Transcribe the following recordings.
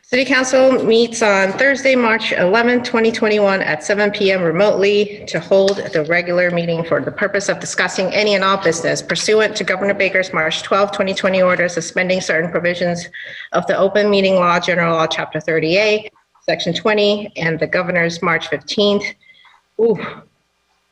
City Council meets on Thursday, March 11, 2021 at 7 p.m. remotely to hold the regular meeting for the purpose of discussing any and all business pursuant to Governor Baker's March 12, 2020 order suspending certain provisions of the Open Meeting Law, General Law, Chapter 30A, Section 20, and the Governor's March 15th.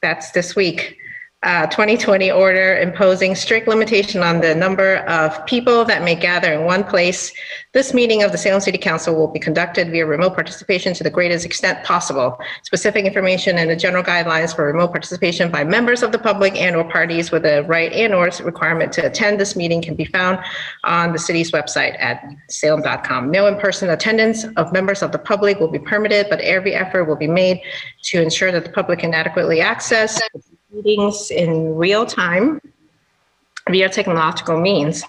That's this week. 2020 order imposing strict limitation on the number of people that may gather in one place. This meeting of the Salem City Council will be conducted via remote participation to the greatest extent possible. Specific information and the general guidelines for remote participation by members of the public and or parties with a right and or requirement to attend this meeting can be found on the city's website at salem.com. No in-person attendance of members of the public will be permitted, but every effort will be made to ensure that the public can adequately access meetings in real time via technological means.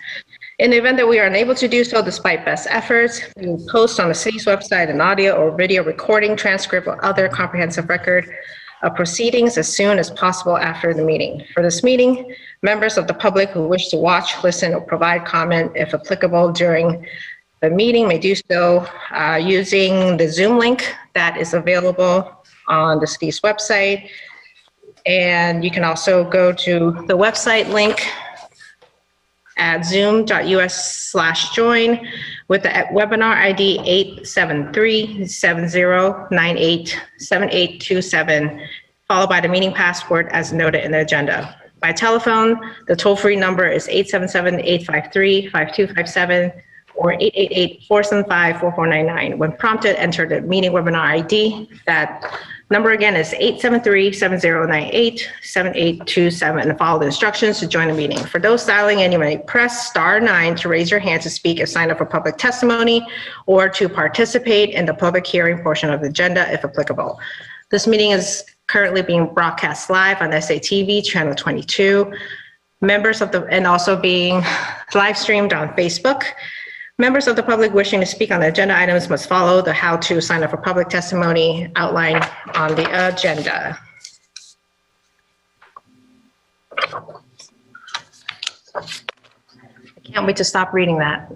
In the event that we are unable to do so despite best efforts, we will post on the city's website an audio or video recording, transcript, or other comprehensive record of proceedings as soon as possible after the meeting. For this meeting, members of the public who wish to watch, listen, or provide comment, if applicable, during the meeting may do so using the Zoom link that is available on the city's website. And you can also go to the website link at zoom.us/join with the webinar ID 873-7098-7827, followed by the meeting password as noted in the agenda. By telephone, the toll-free number is 877-853-5257 or 888-475-4499. When prompted, enter the meeting webinar ID. That number again is 873-7098-7827 and follow the instructions to join the meeting. For those dialing in, you may press *9 to raise your hand to speak if signed up for public testimony or to participate in the public hearing portion of the agenda if applicable. This meeting is currently being broadcast live on SATV channel 22. And also being live streamed on Facebook. Members of the public wishing to speak on the agenda items must follow the how to sign up for public testimony outlined on the agenda. I can't wait to stop reading that.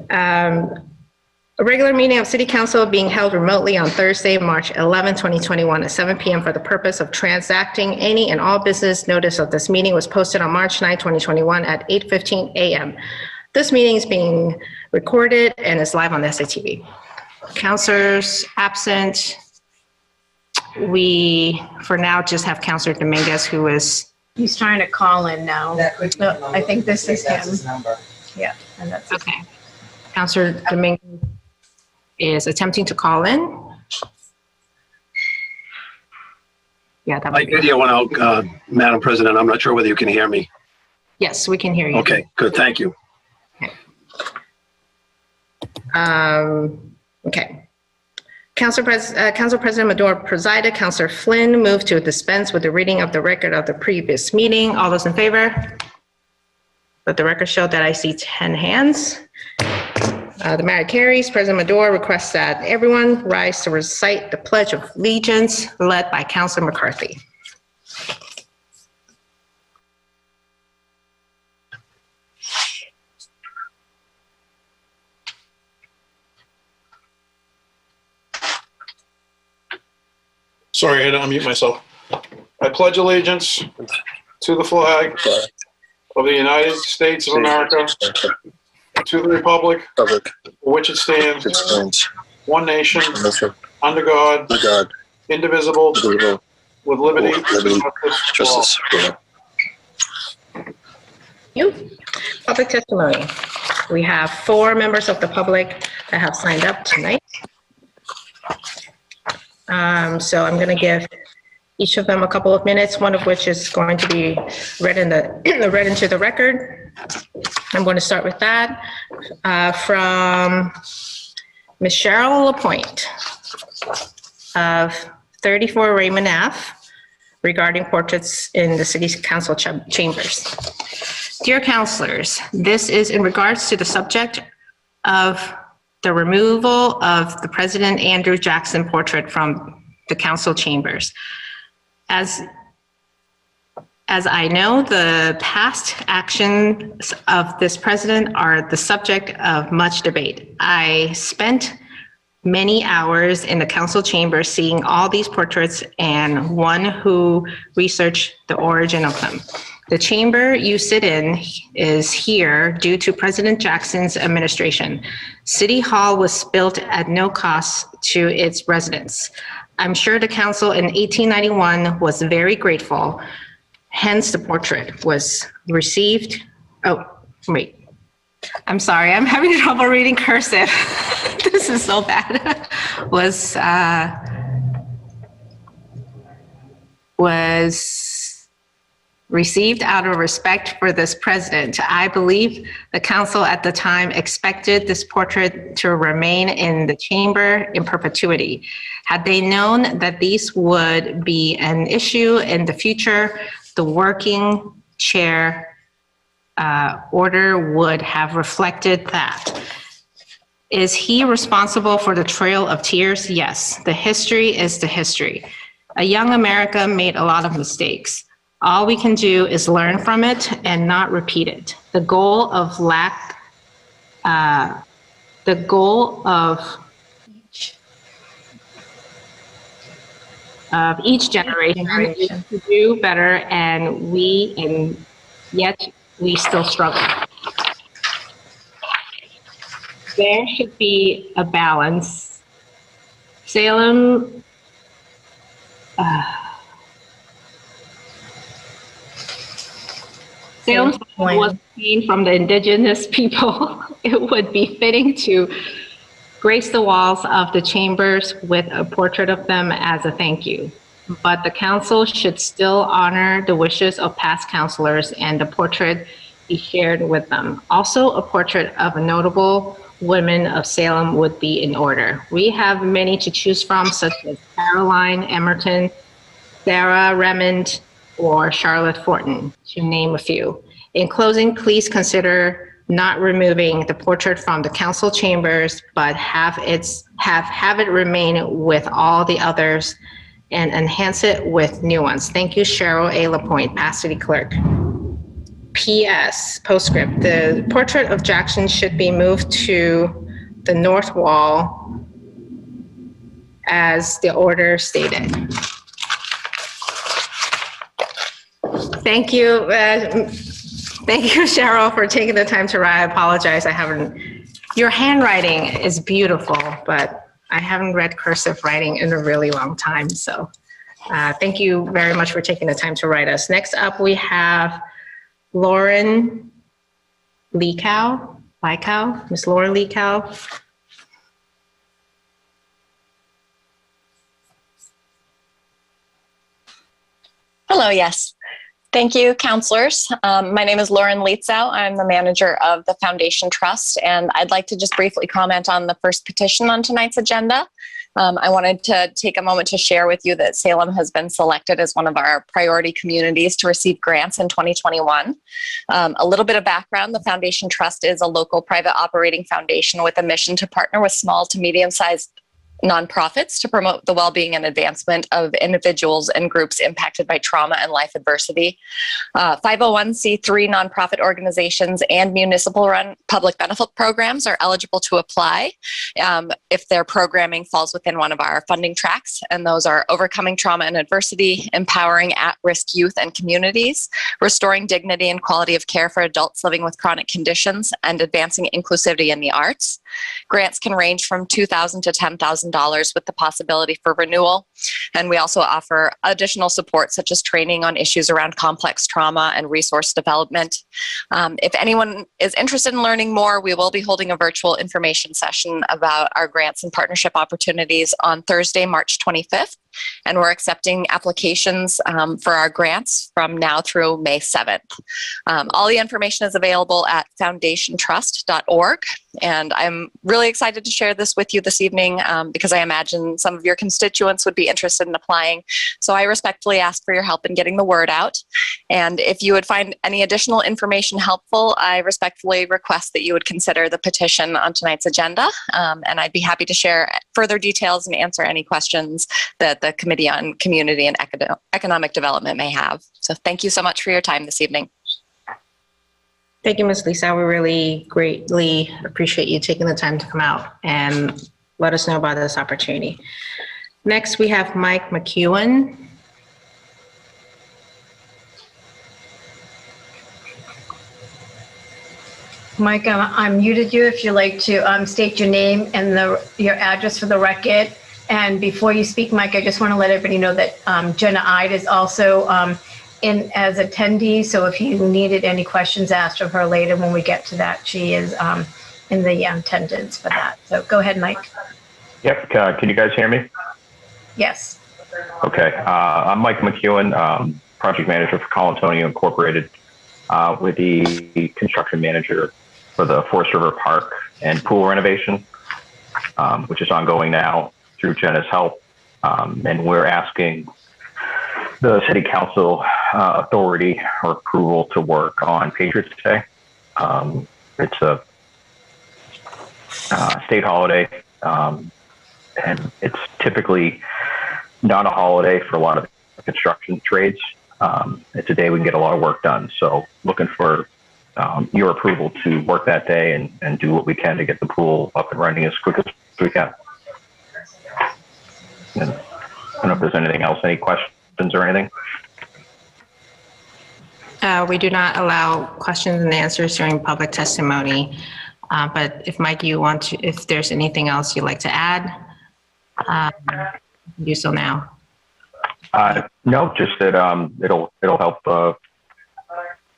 A regular meeting of City Council being held remotely on Thursday, March 11, 2021 at 7 p.m. for the purpose of transacting any and all business. Notice of this meeting was posted on March 9, 2021 at 8:15 a.m. This meeting is being recorded and is live on the SATV. Councilors absent. We, for now, just have Councilor Dominguez, who is... He's trying to call in now. No, I think this is him. His number. Yeah, and that's Okay. Councilor Dominguez is attempting to call in. Yeah, that My would be... video went out, Madam President. I'm not sure whether you can hear me. Yes, we can hear you. Okay, good. Thank you. Okay. Council President Madore presided. Councilor Flynn moved to dispense with the reading of the record of the previous meeting. All those in favor? Let the record show that I see 10 hands. The matter carries. President Madore requests that everyone rise to recite the Pledge of Allegiance led by Councilor McCarthy. Sorry, I had to unmute myself. I pledge allegiance to the flag of the United States of America, to the republic for which it stands, one nation, under God, indivisible, with liberty and justice for all. You. Public testimony. We have 4 members of the public that have signed up tonight. So I'm going to give each of them a couple of minutes, one of which is going to be read into the record. I'm going to start with that from Ms. Cheryl LaPointe of 34 Raymond Ave regarding portraits in the City Council chambers. Dear councilors, this is in regards to the subject of the removal of the President Andrew Jackson portrait from the council chambers. As As I know, the past actions of this president are the subject of much debate. I spent many hours in the council chamber seeing all these portraits and one who researched the origin of them. The chamber you sit in is here due to President Jackson's administration. City Hall was built at no cost to its residents. I'm sure the council in 1891 was very grateful. Hence, the portrait was received. Oh, wait. I'm sorry, I'm having trouble reading cursive. This is so bad. Was received out of respect for this president. I believe the council at the time expected this portrait to remain in the chamber in perpetuity. Had they known that these would be an issue in the future, the working chair order would have reflected that. Is he responsible for the Trail of Tears? Yes, the history is the history. A young America made a lot of mistakes. All we can do is learn from it and not repeat it. The goal of each generation is to do better, and yet we still struggle. There should be a balance. Salem was seen from the indigenous people. It would be fitting to grace the walls of the chambers with a portrait of them as a thank you. But the council should still honor the wishes of past councilors and the portrait be shared with them. Also, a portrait of a notable woman of Salem would be in order. We have many to choose from, such as Caroline Emerton, Sarah Remond, or Charlotte Fortin, to name a few. In closing, please consider not removing the portrait from the council chambers, but have it remain with all the others and enhance it with new ones. Thank you, Cheryl A. Lapointe, past city clerk. P.S. Postscript, the portrait of Jackson should be moved to the north wall as the order stated. Thank you. Thank you, Cheryl, for taking the time to write. I apologize. Your handwriting is beautiful, but I haven't read cursive writing in a really long time. So thank you very much for taking the time to write us. Next up, we have Lauren Leacow, Miss Lauren Leacow. Hello, yes. Thank you, counselors. My name is Lauren Lietzau. I'm the manager of the Foundation Trust, and I'd like to just briefly comment on the first petition on tonight's agenda. I wanted to take a moment to share with you that Salem has been selected as one of our priority communities to receive grants in 2021. A little bit of background, the Foundation Trust is a local private operating foundation with a mission to partner with small to medium-sized nonprofits to promote the well-being and advancement of individuals and groups impacted by trauma and life adversity. 501c3 nonprofit organizations and municipal-run public benefit programs are eligible to apply if their programming falls within one of our funding tracks, and those are overcoming trauma and adversity, empowering at-risk youth and communities, restoring dignity and quality of care for adults living with chronic conditions, and advancing inclusivity in the arts. Grants can range from $2,000 to $10,000 with the possibility for renewal. And we also offer additional support such as training on issues around complex trauma and resource development. If anyone is interested in learning more, we will be holding a virtual information session about our grants and partnership opportunities on Thursday, March 25th. And we're accepting applications for our grants from now through May 7th. All the information is available at foundationtrust.org. And I'm really excited to share this with you this evening because I imagine some of your constituents would be interested in applying. So I respectfully ask for your help in getting the word out. And if you would find any additional information helpful, I respectfully request that you would consider the petition on tonight's agenda. And I'd be happy to share further details and answer any questions that that the Committee on Community and Economic Development may have. So thank you so much for your time this evening. Thank you, Ms. Lisa. We really greatly appreciate you taking the time to come out and let us know about this opportunity. Next, we have Mike McEwen. Mike, I muted you if you'd like to state your name and your address for the record. And before you speak, Mike, I just want to let everybody know that Jenna Ide is also in as attendee. So if you needed any questions asked of her later when we get to that, she is in the attendance for that. So go ahead, Mike. Yep. Can you guys hear me? Yes. Okay. I'm Mike McEwen, project manager for Colantonio Incorporated, with the construction manager for the Forest River Park and pool renovation, which is ongoing now through Jenna's help. And we're asking the City Council authority or approval to work on Patriots Day. It's a state holiday, and it's typically not a holiday for a lot of construction trades. It's a day we can get a lot of work done. So looking for your approval to work that day and do what we can to get the pool up and running as quick as we can. And I don't know if there's anything else, any questions or anything? We do not allow questions and answers during public testimony. But if Mike, you want to, if there's anything else you'd like to add, do so now. No, just that it'll help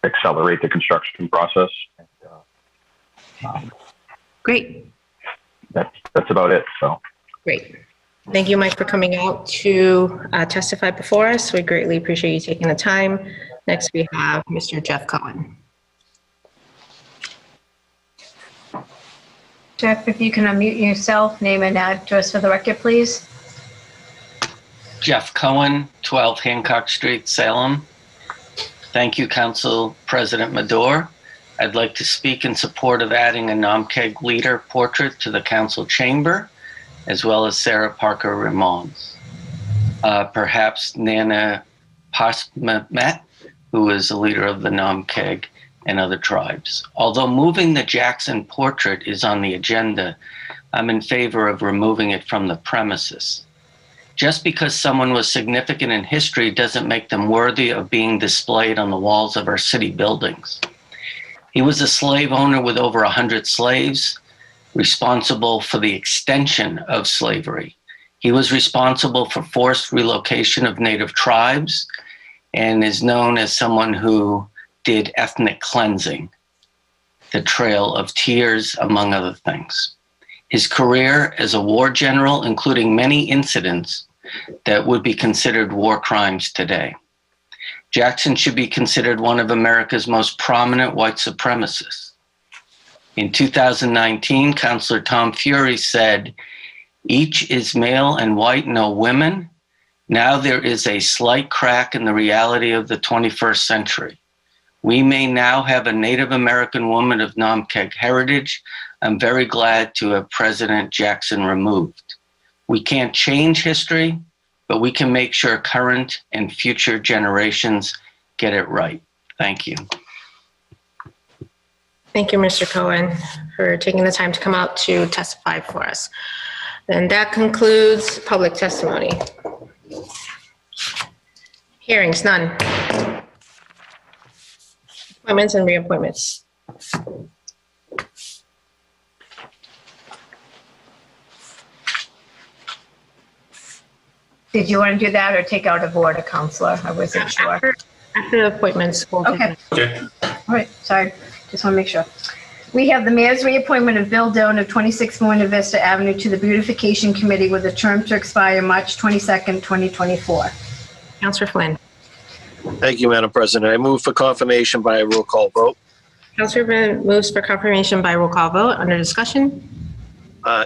accelerate the construction process. Great. That's about it. So Great. Thank you, Mike, for coming out to testify before us. We greatly appreciate you taking the time. Next, we have Mr. Jeff Cohen. Jeff, if you can unmute yourself, name and address for the record, please. Jeff Cohen, 12 Hancock Street, Salem. Thank you, Council President Madore. I'd like to speak in support of adding a NOMCEG leader portrait to the council chamber, as well as Sarah Parker Ramones. Perhaps Nana Pasmet, who is a leader of the NOMCEG and other tribes. Although moving the Jackson portrait is on the agenda, I'm in favor of removing it from the premises. Just because someone was significant in history doesn't make them worthy of being displayed on the walls of our city buildings. He was a slave owner with over 100 slaves, responsible for the extension of slavery. He was responsible for forced relocation of native tribes and is known as someone who did ethnic cleansing, the Trail of Tears, among other things. His career as a war general, including many incidents that would be considered war crimes today. Jackson should be considered one of America's most prominent white supremacists. In 2019, Councillor Tom Fury said, "Each is male and white, no women. Now there is a slight crack in the reality of the 21st century. We may now have a Native American woman of NOMCEG heritage. I'm very glad to have President Jackson removed. We can't change history, but we can make sure current and future generations get it right." Thank you. Thank you, Mr. Cohen, for taking the time to come out to testify for us. And that concludes public testimony. Hearings, none. Appointments and reappointments. Did you want to do that or take out of order, Counselor? I wasn't sure. After the appointments. We'll Okay. All right, sorry. Just want to make sure. We have the mayor's reappointment of Bill Doan of 26 Buena Vista Avenue to the Beautification Committee with a term to expire March 22nd, 2024. Councillor Flynn. Thank you, Madam President. I move for confirmation by a roll call vote. Councillor Flynn moves for confirmation by roll call vote. Under discussion?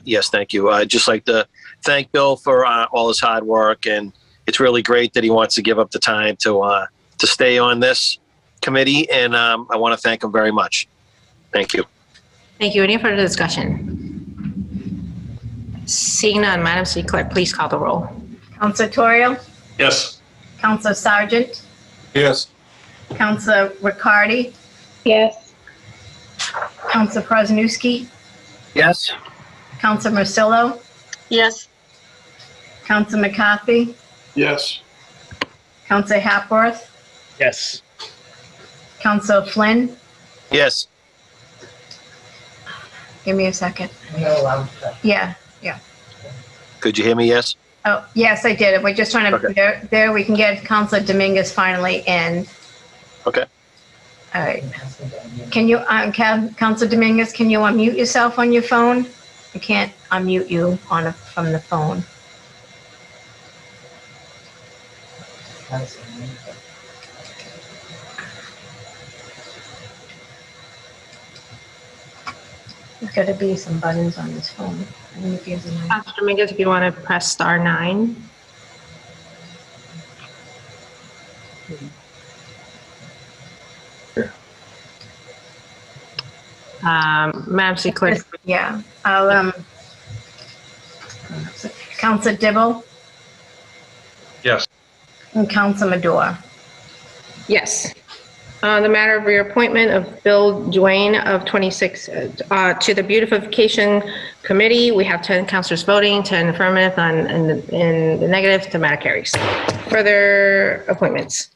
Yes, thank you. I'd just like to thank Bill for all his hard work, and it's really great that he wants to give up the time to stay on this committee, and I want to thank him very much. Thank you. Thank you. Any further discussion? Seeing none, Madam City Clerk, please call the roll. Counselor Torrio, Yes. Counselor Sargent, Yes. Counselor Riccardi, Yes. Counselor Prosnowski, Yes. Counselor Marcillo, Yes. Counselor McCarthy, Yes. Counselor Hapworth, Yes. Counselor Flynn. Yes. Give me a second. Yeah. Could you hear me? Yes. Oh, yes, I did. We're just trying to, Okay. there we can get Counselor Dominguez finally in. Okay. All right. Can you, Counselor Dominguez, can you unmute yourself on your phone? I can't unmute you from the phone. There's got to be some buttons on this phone. I don't know if he has a mic. Counselor Dominguez, if you want to press star 9. Madam City Clerk. Yeah, I'll, Counselor Dibble Yes. and Counselor Medora. Yes. On the matter of reappointment of Bill Duane of 26 to the Beautification Committee, we have 10 councilors voting, 10 affirmative, in the negative. The matter carries. Further appointments.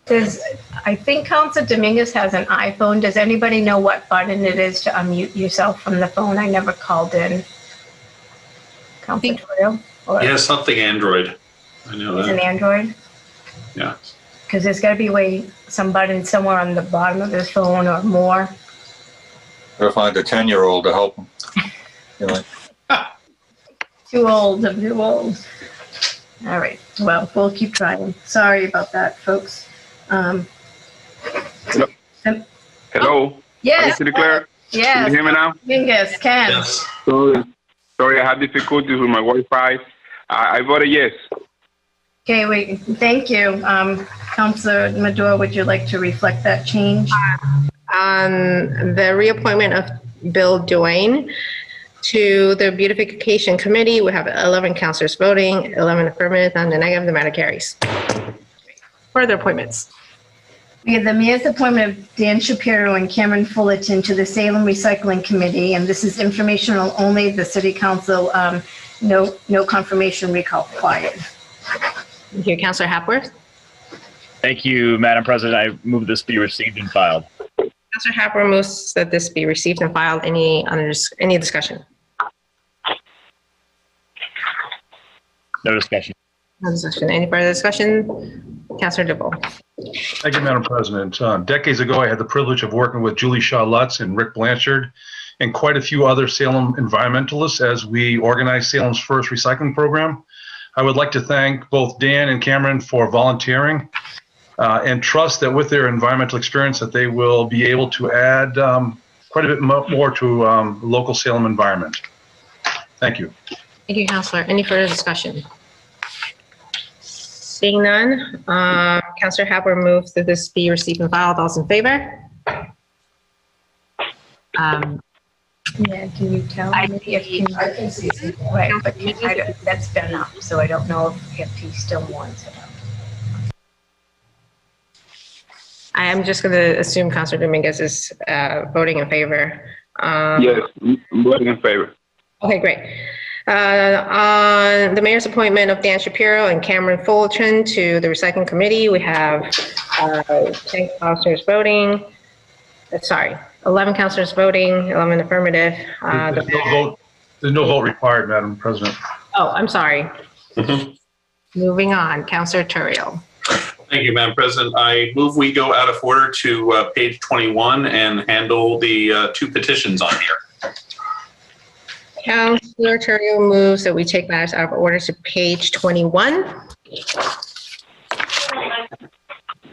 I think Counselor Dominguez has an iPhone. Does anybody know what button it is to unmute yourself from the phone? I never called in. Counselor Torrio? Yeah, something Android. I know It's an that. Android? Yeah. Because there's got to be some button somewhere on the bottom of his phone or more. Gotta find a 10-year-old to help him. You know, Too old. I'm too old. All right. Well, we'll keep trying. Sorry about that, folks. Hello. Yes. City Clerk. Can Yes. you hear me now? Dominguez, Ken. Yes. Sorry, I had difficulties with my Wi-Fi. I voted yes. Okay, wait. Thank you. Counselor Medora, would you like to reflect that change? On the reappointment of Bill Duane to the Beautification Committee, we have 11 councilors voting, 11 affirmative, and the negative. The matter carries. Further appointments. We have the mayor's appointment of Dan Shapiro and Cameron Fullerton to the Salem Recycling Committee, and this is informational only. The city council, no confirmation required. Thank you, Councilor Hapworth. Thank you, Madam President. I move this be received and filed. Councilor Hapworth moves that this be received and filed. Any discussion? No discussion. No discussion. Any further discussion? Councilor Dibble. Thank you, Madam President. Decades ago, I had the privilege of working with Julie Shaw Lutz and Rick Blanchard and quite a few other Salem environmentalists as we organized Salem's first recycling program. I would like to thank both Dan and Cameron for volunteering and trust that with their environmental experience that they will be able to add quite a bit more to the local Salem environment. Thank you. Thank you, Councilor. Any further discussion? Seeing none, Councilor Hapworth moves that this be received and filed. All those in favor? Yeah, can you tell me if you... I can see it. Right, but that's been up, so I don't know if he still wants it up. I am just going to assume Councilor Dominguez is voting in favor. Yes, I'm voting in favor. Okay, great. On the mayor's appointment of Dan Shapiro and Cameron Fullerton to the Recycling Committee, we have 10 councilors voting. 11 councilors voting, 11 affirmative. There's no vote required, Madam President. Oh, I'm sorry. Moving on, Councilor Turrill. Thank you, Madam President. I move we go out of order to page 21 and handle the 2 petitions on here. Councilor Turrill moves that we take matters out of order to page 21.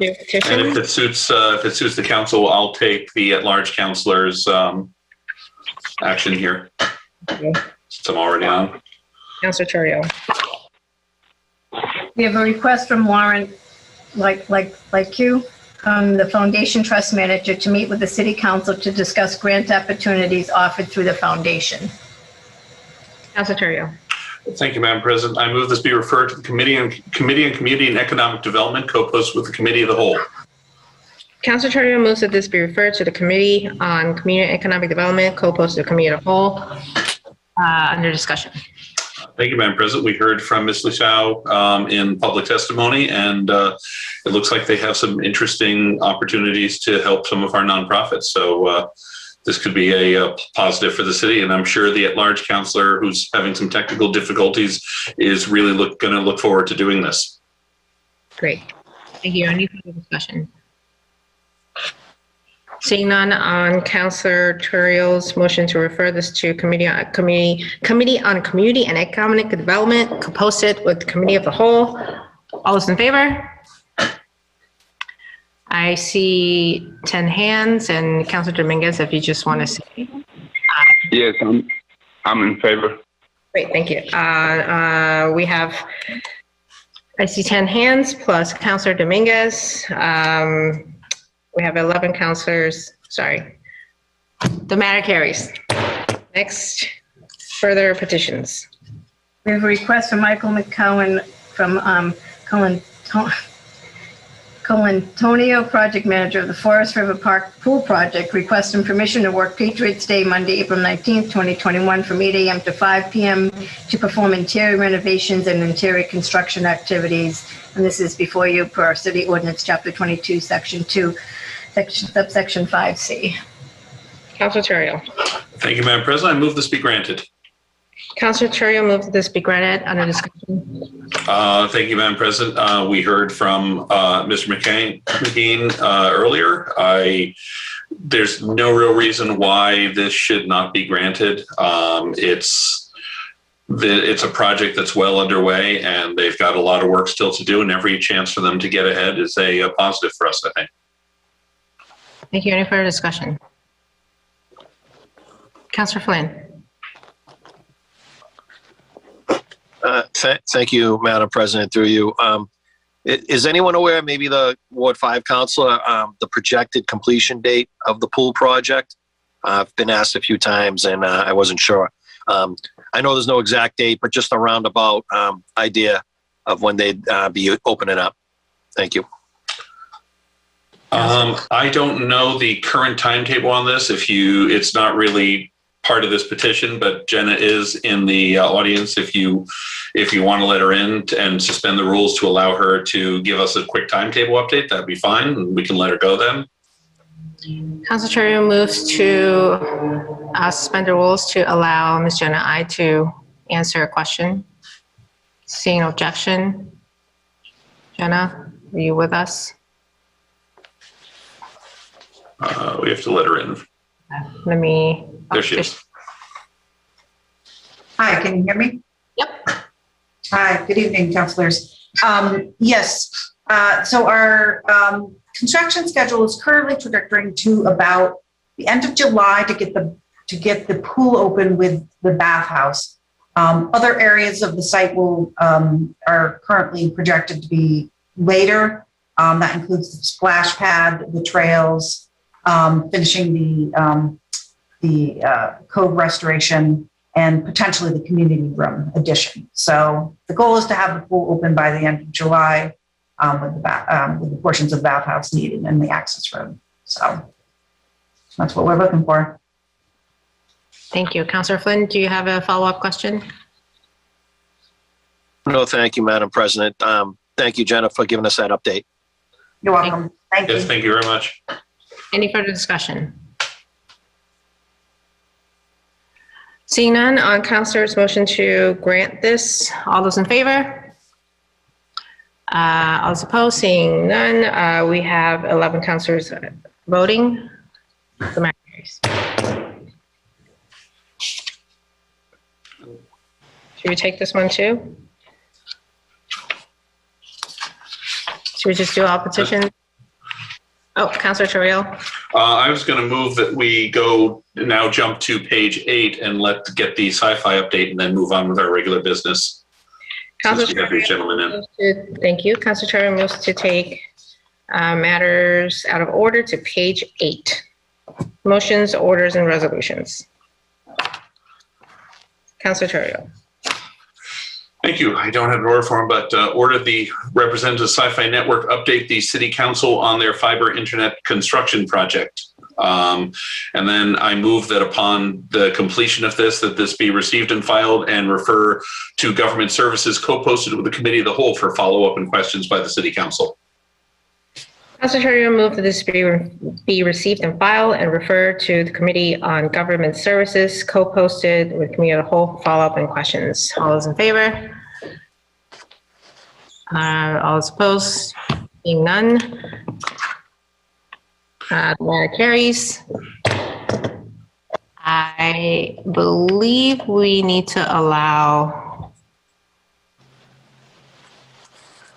And if it suits the council, I'll take the at-large councilors action here. Okay. Since I'm already on. Councilor Turrill. We have a request from Warren, like you. the Foundation Trust Manager to meet with the City Council to discuss grant opportunities offered through the foundation. Councilor Terrio. Thank you, Madam President. I move this be referred to the Committee on Community and Economic Development, co-posted with the Committee of the Whole. Councilor Terrio moves that this be referred to the Committee on Community and Economic Development, co-posted to the Committee of the Whole. Under discussion. Thank you, Madam President. We heard from Ms. Lichau in public testimony, and it looks like they have some interesting opportunities to help some of our nonprofits. So this could be a positive for the city, and I'm sure the at-large councilor who's having some technical difficulties is really going to look forward to doing this. Great. Thank you. Any further discussion? Seeing none, on Councilor Terrio's motion to refer this to Committee on Community and Economic Development, co-posted with the Committee of the Whole. All those in favor? I see 10 hands, and Councilor Dominguez, if you just want to say. Yes, I'm in favor. Great, thank you. We have, I see 10 hands plus Councilor Dominguez. We have 11 councilors. Sorry. The matter carries. Next, further petitions. We have a request from Michael McCowan from Colantonio, Project Manager of the Forest River Park Pool Project, requesting permission to work Patriots Day, Monday, April 19th, 2021, from 8 a.m. to 5 p.m. to perform interior renovations and interior construction activities. And this is before you per City Ordinance, Chapter 22, Section 2, subsection 5C. Councilor Terrio. Thank you, Madam President. I move this be granted. Councilor Terrio moves that this be granted. Under discussion. Thank you, Madam President. We heard from Mr. McGeen earlier. There's no real reason why this should not be granted. It's a project that's well underway, and they've got a lot of work still to do, and every chance for them to get ahead is a positive for us, I think. Thank you. Any further discussion? Councilor Flynn. Thank you, Madam President, through you. Is anyone aware, maybe the Ward 5 councilor, the projected completion date of the pool project? I've been asked a few times, and I wasn't sure. I know there's no exact date, but just a roundabout idea of when they'd be opening up. Thank you. I don't know the current timetable on this. It's not really part of this petition, but Jenna is in the audience. If you want to let her in and suspend the rules to allow her to give us a quick timetable update, that'd be fine. And we can let her go then. Councilor Terrio moves to suspend the rules to allow Ms. Jenna I to answer a question. Seeing no objection. Jenna, are you with us? We have to let her in. Let me. There she is. Hi, can you hear me? Yep. Hi, good evening, councilors. Yes, so our construction schedule is currently trajectorying to about the end of July to get the pool open with the bathhouse. Other areas of the site are currently projected to be later. That includes the splash pad, the trails, finishing the cove restoration, and potentially the community room addition. So the goal is to have the pool open by the end of July with the portions of the bathhouse needed and the access road. So that's what we're looking for. Thank you. Councilor Flynn, do you have a follow-up question? No, thank you, Madam President. Thank you, Jenna, for giving us that update. You're welcome. Thank you. Yes, thank you very much. Any further discussion? Seeing none, on Councilor's motion to grant this, all those in favor? All those opposed? Seeing none, we have 11 councilors voting. The matter carries. Should we take this one too? Should we just do all petitions? Oh, Councilor Terrio. I was going to move that we jump to page 8 and get the sci-fi update and then move on with our regular business. Councilor Since we have these gentlemen in. Thank you. Councilor Terrio moves to take Matters out of order to page 8. Motions, orders, and resolutions. Councilor Terrio. Thank you. I don't have an order form, but order the representative Sci-Fi Network update the City Council on their fiber internet construction project. And then I move that upon the completion of this, that this be received and filed and refer to Government Services co-posted with the Committee of the Whole for follow-up and questions by the City Council. Councilor Terrio moved that this be received and filed and referred to the Committee on Government Services, co-posted with Committee of the Whole, follow-up and questions. All those in favor? All those opposed? Being none. The matter carries. I believe we need to allow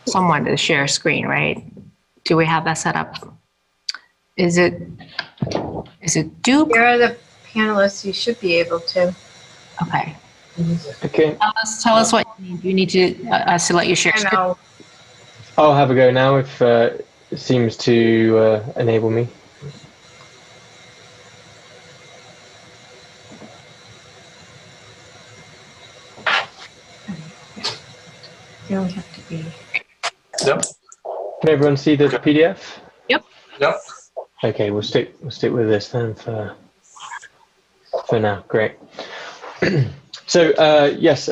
someone to share a screen, right? Do we have that set up? Is it Duke? Here are the panelists. You should be able to. Okay. Okay. Tell us what you need. You need to us to let you share screen. I'll have a go now if it seems to enable me. You don't have to be. Yep. Can everyone see the PDF? Yep. Yep. Okay, we'll stick with this then for now. Great. So yes,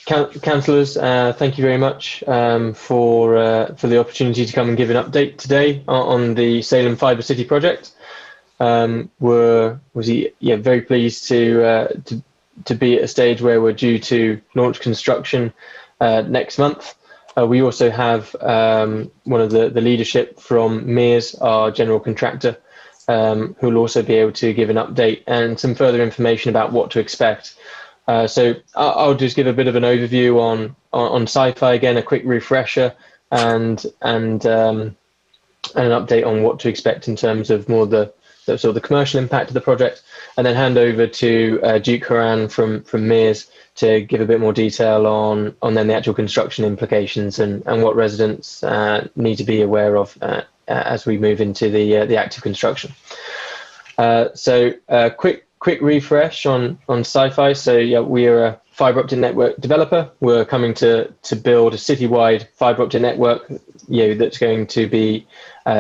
councillors, thank you very much for the opportunity to come and give an update today on the Salem Fiber City project. We're very pleased to be at a stage where we're due to launch construction next month. We also have one of the leadership from Mears, our general contractor, who will also be able to give an update and some further information about what to expect. So I'll just give a bit of an overview on Sci-Fi again, a quick refresher, and an update on what to expect in terms of more the sort of the commercial impact of the project, and then hand over to Duke Horan from Mears to give a bit more detail on then the actual construction implications and what residents need to be aware of as we move into the active construction. So quick refresh on Sci-Fi. So yeah, we are a fiber optic network developer. We're coming to build a citywide fiber optic network, that's going to be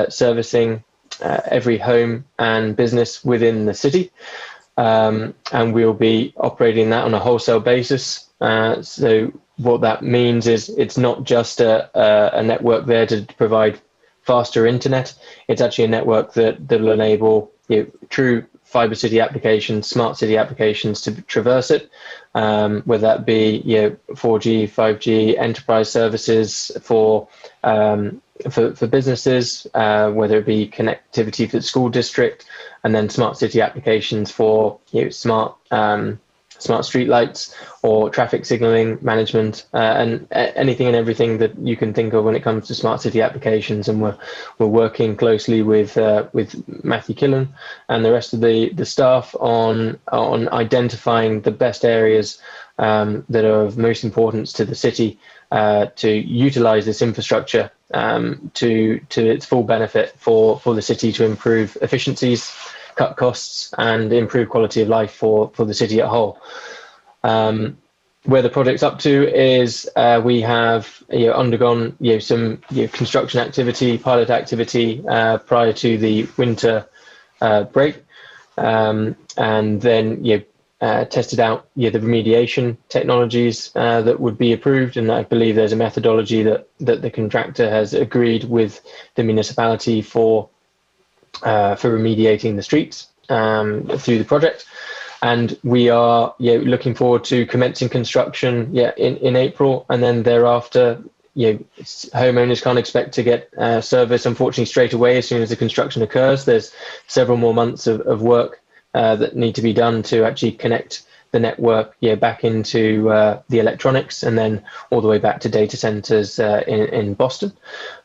servicing every home and business within the city. And we'll be operating that on a wholesale basis. So what that means is it's not just a network there to provide faster internet. It's actually a network that will enable true fiber city applications, smart city applications to traverse it, whether that be 4G, 5G, enterprise services for businesses, whether it be connectivity for the school district, and then smart city applications for smart street lights or traffic signaling management, and anything and everything that you can think of when it comes to smart city applications. And we're working closely with Matthew Killen and the rest of the staff on identifying the best areas that are of most importance to the city to utilize this infrastructure to its full benefit for the city to improve efficiencies, cut costs, and improve quality of life for the city at whole. Where the project's up to is we have undergone some construction activity, pilot activity prior to the winter break, and then tested out the remediation technologies that would be approved, and I believe there's a methodology that the contractor has agreed with the municipality for remediating the streets through the project. And we are looking forward to commencing construction in April, and then thereafter homeowners can't expect to get service unfortunately straight away as soon as the construction occurs. There's several more months of work that need to be done to actually connect the network back into the electronics, and then all the way back to data centers in Boston.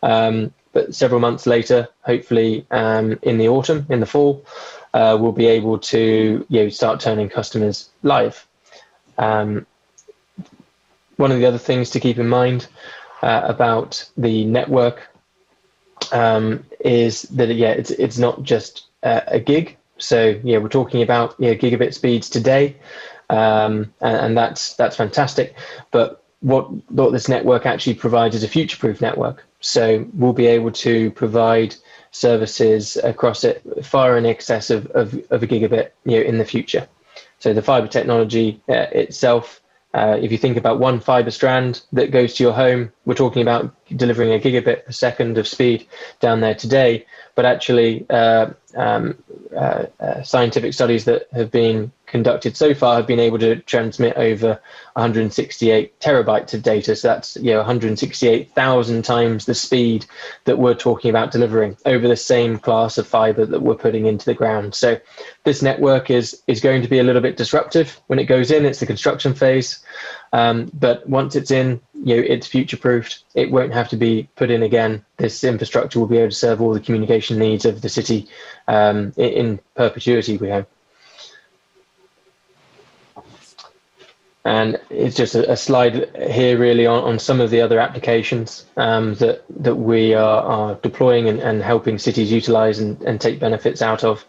But several months later, hopefully in the autumn, in the fall, we'll be able to start turning customers live. One of the other things to keep in mind about the network is that it's not just a gig. So we're talking about gigabit speeds today, and that's fantastic. But what this network actually provides is a future-proof network. So we'll be able to provide services across it far in excess of a gigabit in the future. So the fiber technology itself, if you think about one fiber strand that goes to your home, we're talking about delivering a gigabit per second of speed down there today. But actually, scientific studies that have been conducted so far have been able to transmit over 168 terabytes of data. So that's 168,000 times the speed that we're talking about delivering over the same class of fiber that we're putting into the ground. So this network is going to be a little bit disruptive when it goes in. It's the construction phase, but once it's in, it's future-proofed. It won't have to be put in again. This infrastructure will be able to serve all the communication needs of the city in perpetuity, we hope. And it's just a slide here really on some of the other applications that we are deploying and helping cities utilize and take benefits out of.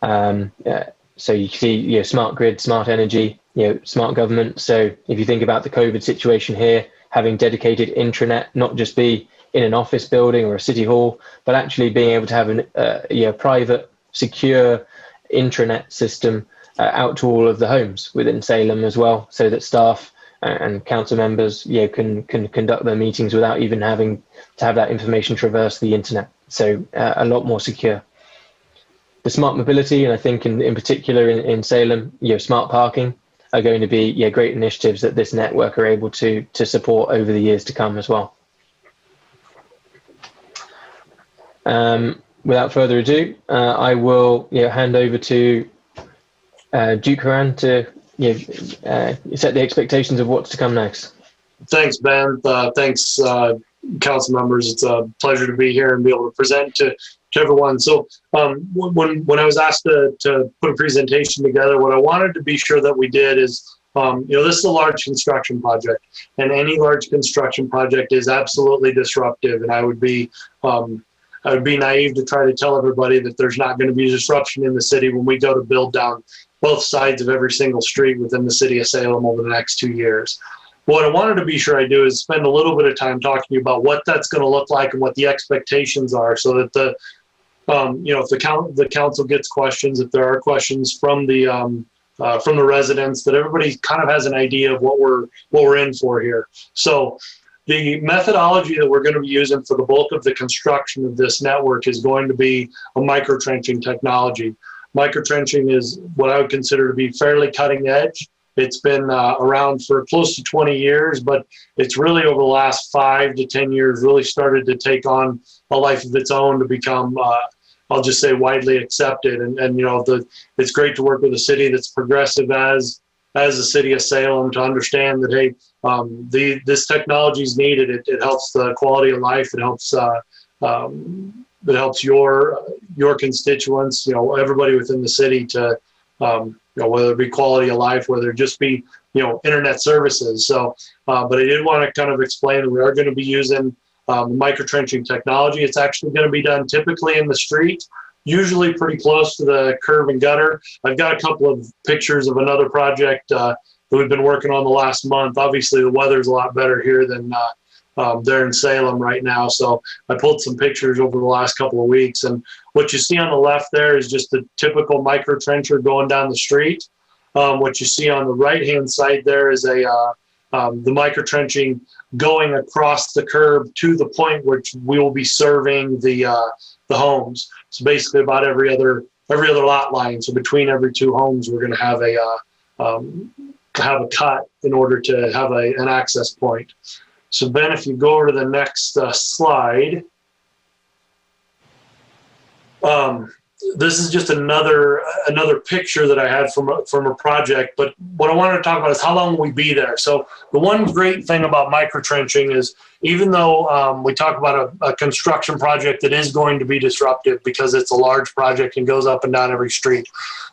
So you can see smart grid, smart energy, smart government. So if you think about the COVID situation here, having dedicated intranet, not just be in an office building or a city hall, but actually being able to have a private, secure intranet system out to all of the homes within Salem as well, so that staff and council members can conduct their meetings without even having to have that information traverse the internet. So a lot more secure. The smart mobility, and I think in particular in Salem, smart parking are going to be great initiatives that this network are able to support over the years to come as well. Without further ado, I will hand over to Duke Haran to set the expectations of what's to come next. Thanks, Ben. Thanks, council members. It's a pleasure to be here and be able to present to everyone. So when I was asked to put a presentation together, what I wanted to be sure that we did is, this is a large construction project, and any large construction project is absolutely disruptive. And I would be naive to try to tell everybody that there's not going to be disruption in the city when we go to build down both sides of every single street within the city of Salem over the next 2 years. What I wanted to be sure I do is spend a little bit of time talking about what that's going to look like and what the expectations are, so that if the council gets questions, if there are questions from the residents, that everybody kind of has an idea of what we're in for here. So the methodology that we're going to be using for the bulk of the construction of this network is going to be a microtrenching technology. Microtrenching is what I would consider to be fairly cutting edge. It's been around for close to 20 years, but it's really over the last 5 to 10 years really started to take on a life of its own to become, I'll just say, widely accepted. And it's great to work with a city that's progressive as the city of Salem to understand that, hey, this technology is needed. It helps the quality of life. It helps your constituents, everybody within the city to, whether it be quality of life, whether it just be, internet services. So, but I did want to kind of explain that we are going to be using microtrenching technology. It's actually going to be done typically in the street, usually pretty close to the curb and gutter. I've got a couple of pictures of another project that we've been working on the last month. Obviously, the weather's a lot better here than there in Salem right now. So I pulled some pictures over the last couple of weeks. And what you see on the left there is just a typical microtrencher going down the street. What you see on the right-hand side there is the microtrenching going across the curb to the point which we will be serving the homes. So basically about every other lot line. So between every 2 homes, we're going to have a cut in order to have an access point. So Ben, if you go over to the next slide, this is just another picture that I had from a project. But what I wanted to talk about is how long will we be there. So the one great thing about microtrenching is, even though we talk about a construction project that is going to be disruptive because it's a large project and goes up and down every street,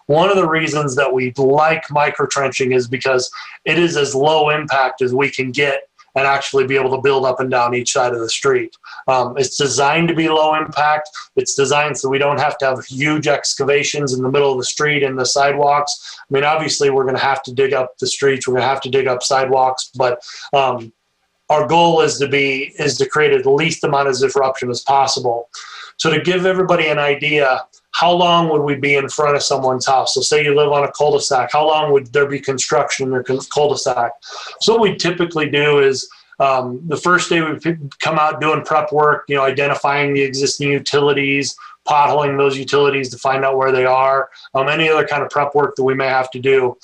one of the reasons that we like microtrenching is because it is as low impact as we can get and actually be able to build up and down each side of the street. It's designed to be low impact. It's designed so we don't have to have huge excavations in the middle of the street and the sidewalks. I mean, obviously, we're going to have to dig up the streets. We're going to have to dig up sidewalks, but our goal is to create the least amount of disruption as possible. So to give everybody an idea, how long would we be in front of someone's house? So say you live on a cul-de-sac, how long would there be construction in your cul-de-sac? So what we typically do is the first day we come out doing prep work, identifying the existing utilities, potholing those utilities to find out where they are, any other kind of prep work that we may have to do.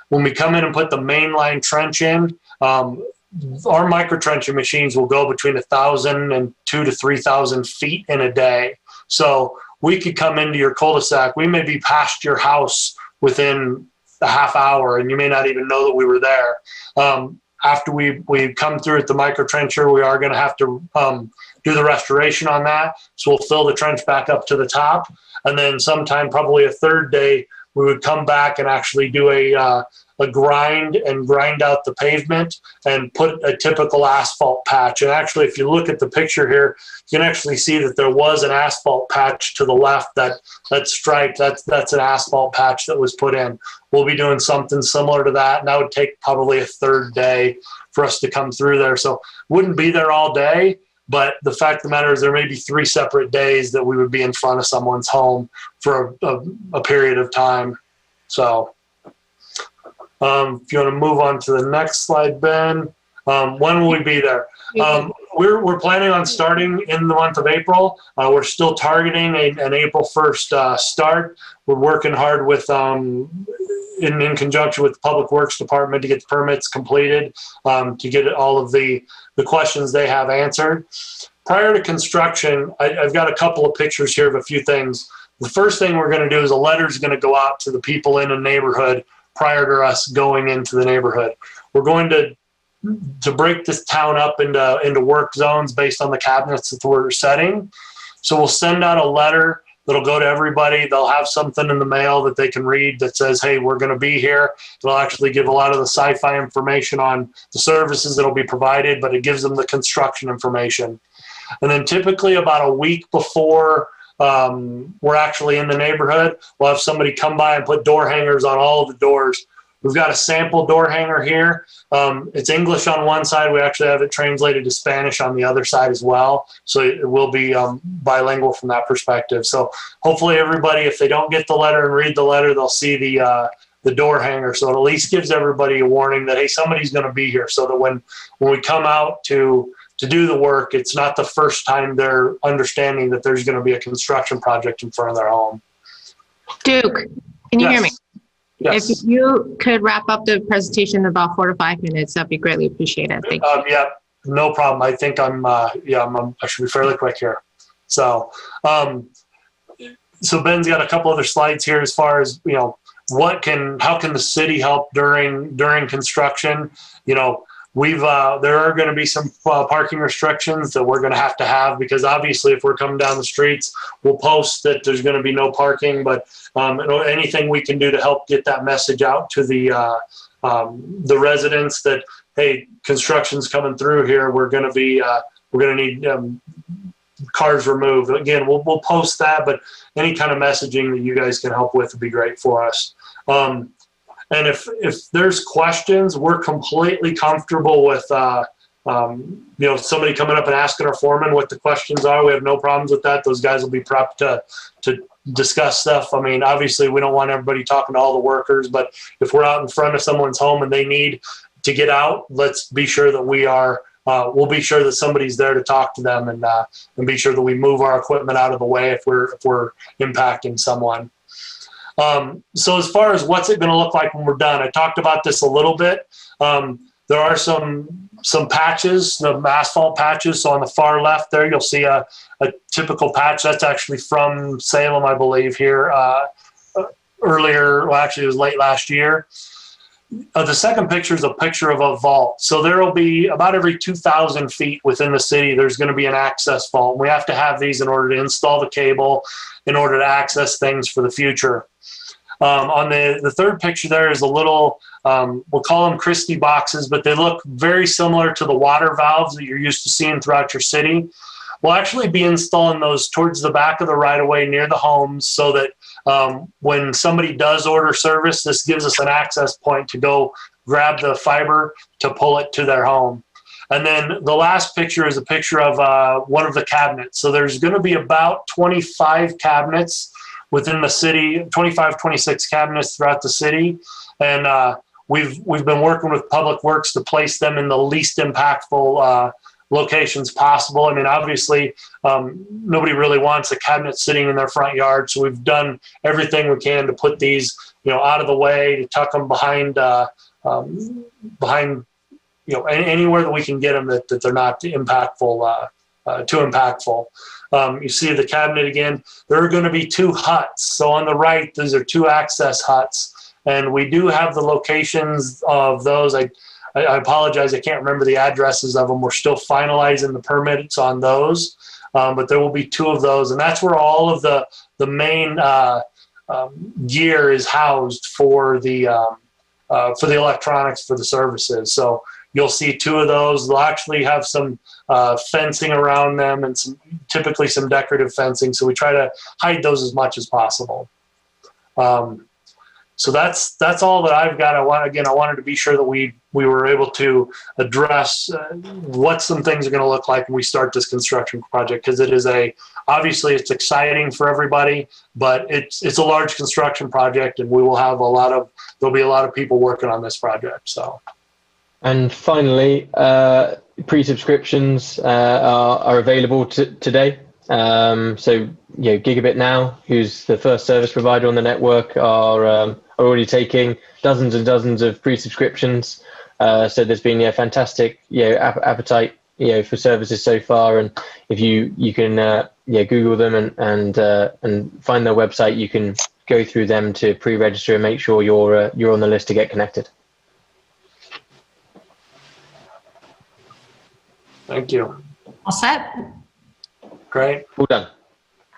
When we come in and put the mainline trench in, our micro trenching machines will go between 1,000 and 2,000 to 3,000 feet in a day. So we could come into your cul-de-sac. We may be past your house within a half hour, and you may not even know that we were there. After we come through at the micro trencher, we are going to have to do the restoration on that. So we'll fill the trench back up to the top, and then sometime probably a third day, we would come back and actually do a grind out the pavement and put a typical asphalt patch. And actually, if you look at the picture here, you can actually see that there was an asphalt patch to the left that's striped. That's an asphalt patch that was put in. We'll be doing something similar to that, and that would take probably a third day for us to come through there. So wouldn't be there all day, but the fact of the matter is there may be 3 separate days that we would be in front of someone's home for a period of time. So if you want to move on to the next slide, Ben, when will we be there? We're planning on starting in the month of April. We're still targeting an April 1st start. We're working hard with in conjunction with the Public Works Department to get the permits completed, to get all of the questions they have answered. Prior to construction, I've got a couple of pictures here of a few things. The first thing we're going to do is a letter is going to go out to the people in a neighborhood prior to us going into the neighborhood. We're going to break this town up into work zones based on the cabinets that we're setting. So we'll send out a letter that'll go to everybody. They'll have something in the mail that they can read that says, hey, we're going to be here. It'll actually give a lot of the sci-fi information on the services that'll be provided, but it gives them the construction information. And then typically about a week before we're actually in the neighborhood, we'll have somebody come by and put door hangers on all of the doors. We've got a sample door hanger here. It's English on one side. We actually have it translated to Spanish on the other side as well. So it will be bilingual from that perspective. So hopefully everybody, if they don't get the letter and read the letter, they'll see the door hanger. So it at least gives everybody a warning that, hey, somebody's going to be here, so that when we come out to do the work, it's not the first time they're understanding that there's going to be a construction project in front of their home. Duke, can you hear me? Yes. If you could wrap up the presentation in about 4 to 5 minutes, that'd be greatly appreciated. Thank you. Yeah, no problem. I think I should be fairly quick here. So, so Ben's got a couple other slides here as far as, how can the city help during construction? There are going to be some parking restrictions that we're going to have, because obviously if we're coming down the streets, we'll post that there's going to be no parking, but anything we can do to help get that message out to the residents that, hey, construction's coming through here. We're going to need cars removed. Again, we'll post that, but any kind of messaging that you guys can help with would be great for us. And if there's questions, we're completely comfortable with, somebody coming up and asking our foreman what the questions are. We have no problems with that. Those guys will be prepped to discuss stuff. I mean, obviously we don't want everybody talking to all the workers, but if we're out in front of someone's home and they need to get out, let's be sure that we'll be sure that somebody's there to talk to them, and be sure that we move our equipment out of the way if we're impacting someone. So as far as what's it going to look like when we're done, I talked about this a little bit. There are some patches, the asphalt patches. So on the far left there, you'll see a typical patch. That's actually from Salem, I believe, here earlier. Well, actually, it was late last year. The second picture is a picture of a vault. So there will be about every 2,000 feet within the city, there's going to be an access vault. We have to have these in order to install the cable, in order to access things for the future. On the third picture there is a little, we'll call them Christie boxes, but they look very similar to the water valves that you're used to seeing throughout your city. We'll actually be installing those towards the back of the right-of-way near the homes so that when somebody does order service, this gives us an access point to go grab the fiber to pull it to their home. And then the last picture is a picture of one of the cabinets. So there's going to be about 25 cabinets within the city, 25, 26 cabinets throughout the city. And we've been working with Public Works to place them in the least impactful locations possible. I mean, obviously, nobody really wants a cabinet sitting in their front yard. So we've done everything we can to put these, out of the way, to tuck them behind, anywhere that we can get them that they're not too impactful. You see the cabinet again. There are going to be 2 huts. So on the right, these are 2 access huts, and we do have the locations of those. I apologize, I can't remember the addresses of them. We're still finalizing the permits on those, but there will be 2 of those, and that's where all of the main gear is housed for the electronics for the services. So you'll see 2 of those. They'll actually have some fencing around them and typically some decorative fencing. So we try to hide those as much as possible. So that's all that I've got. I wanted to be sure that we were able to address what some things are going to look like when we start this construction project, because it is obviously it's exciting for everybody, but it's a large construction project, and we will have there'll be a lot of people working on this project. So. And finally, pre-subscriptions are available today. So, Gigabit Now, who's the first service provider on the network, are already taking dozens and dozens of pre-subscriptions. So there's been fantastic appetite for services so far. And if you can Google them and find their website, you can go through them to pre-register and make sure you're on the list to get connected. Thank you. All set? Great. All done.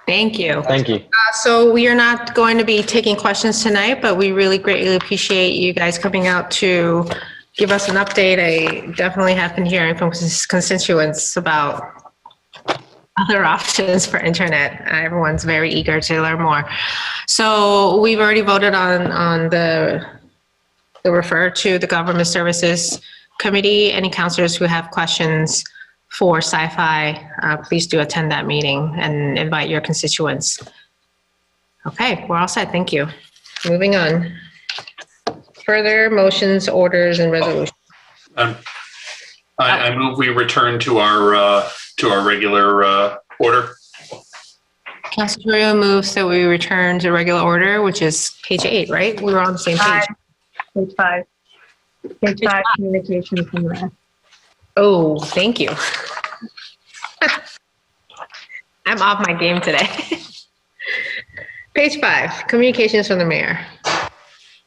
Thank you. Thank you. So we are not going to be taking questions tonight, but we really greatly appreciate you guys coming out to give us an update. I definitely have been hearing from constituents about other options for internet. Everyone's very eager to learn more. So we've already voted on the refer to the Government Services Committee. Any counselors who have questions for Sci-Fi, please do attend that meeting and invite your constituents. Okay, we're all set. Thank you. Moving on. Further motions, orders, and resolutions. I move we return to our regular order. Councilor Torrio moves that we return to regular order, which is page 8, right? We were on the same page. Page 5. Page 5, communications from the rest. Oh, thank you. I'm off my game today. Page 5, communications from the mayor.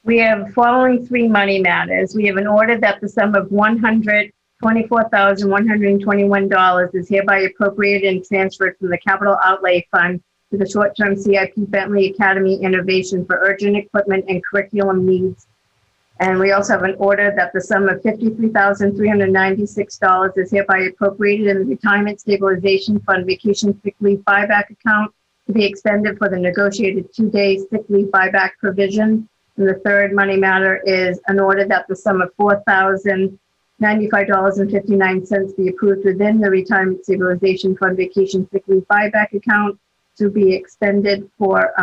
We have following 3 money matters. We have an order that the sum of $124,121 is hereby appropriated and transferred from the Capital Outlay Fund to the short-term CIP Bentley Academy Innovation for urgent equipment and curriculum needs. And we also have an order that the sum of $53,396 is hereby appropriated in the Retirement Stabilization Fund Vacation Sick Leave Buyback account to be expended for the negotiated 2-day sick leave buyback provision. And the third money matter is an order that the sum of $4,095.59 be approved within the Retirement Stabilization Fund Vacation Sick Leave Buyback account to be expended for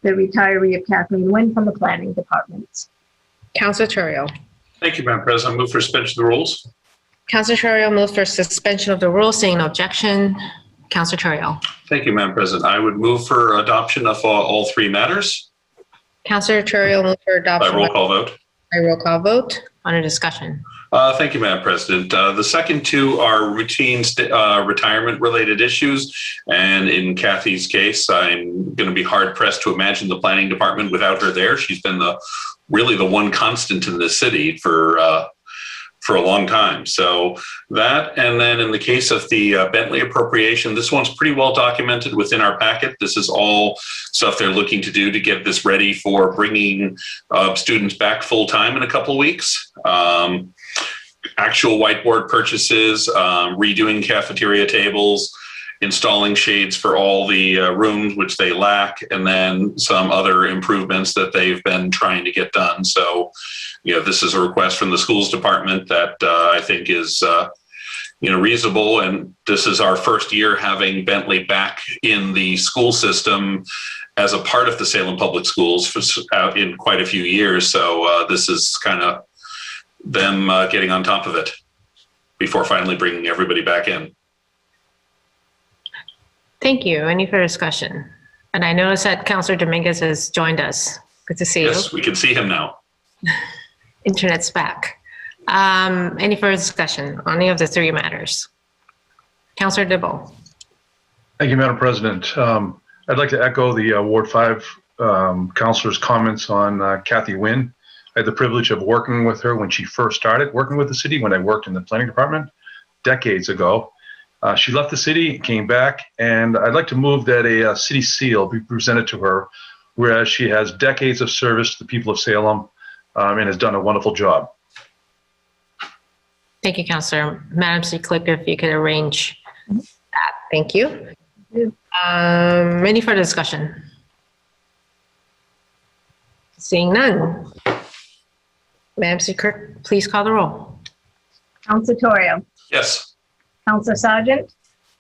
the retiree of Kathleen Wynn from the Planning Department. Councilor Torrio. Thank you, Madam President. I move for suspension of the rules. Councilor Torrio moves for suspension of the rules, seeing no objection. Councilor Torrio. Thank you, Madam President. I would move for adoption of all 3 matters. Councilor Torrio moves for adoption by roll call vote. By roll call vote. Under discussion. Thank you, Madam President. The second 2 are routine retirement-related issues. And in Kathy's case, I'm going to be hard-pressed to imagine the Planning Department without her there. She's been really the one constant in this city for for a long time. So that, and then in the case of the Bentley appropriation, this one's pretty well documented within our packet. This is all stuff they're looking to do to get this ready for bringing students back full time in a couple of weeks. Actual whiteboard purchases, redoing cafeteria tables, installing shades for all the rooms which they lack, and then some other improvements that they've been trying to get done. So, this is a request from the schools department that I think is, reasonable. And this is our first year having Bentley back in the school system as a part of the Salem Public Schools in quite a few years. So this is kind of them getting on top of it before finally bringing everybody back in. Thank you. Any further discussion? And I noticed that Councilor Dominguez has joined us. Good to see you. Yes, we can see him now. Internet's back. Any further discussion on any of the three matters? Councilor Dibble. Thank you, Madam President. I'd like to echo the Ward 5 councilor's comments on Kathy Wynn. I had the privilege of working with her when she first started working with the city, when I worked in the planning department decades ago. She left the city, came back, and I'd like to move that a city seal be presented to her, whereas she has decades of service to the people of Salem and has done a wonderful job. Thank you, Councilor. Madam City Clerk, if you could arrange that. Thank you. Any further discussion? Seeing none. Madam City Clerk, please call the roll. Councilor Torrio. Yes. Councilor Sargent.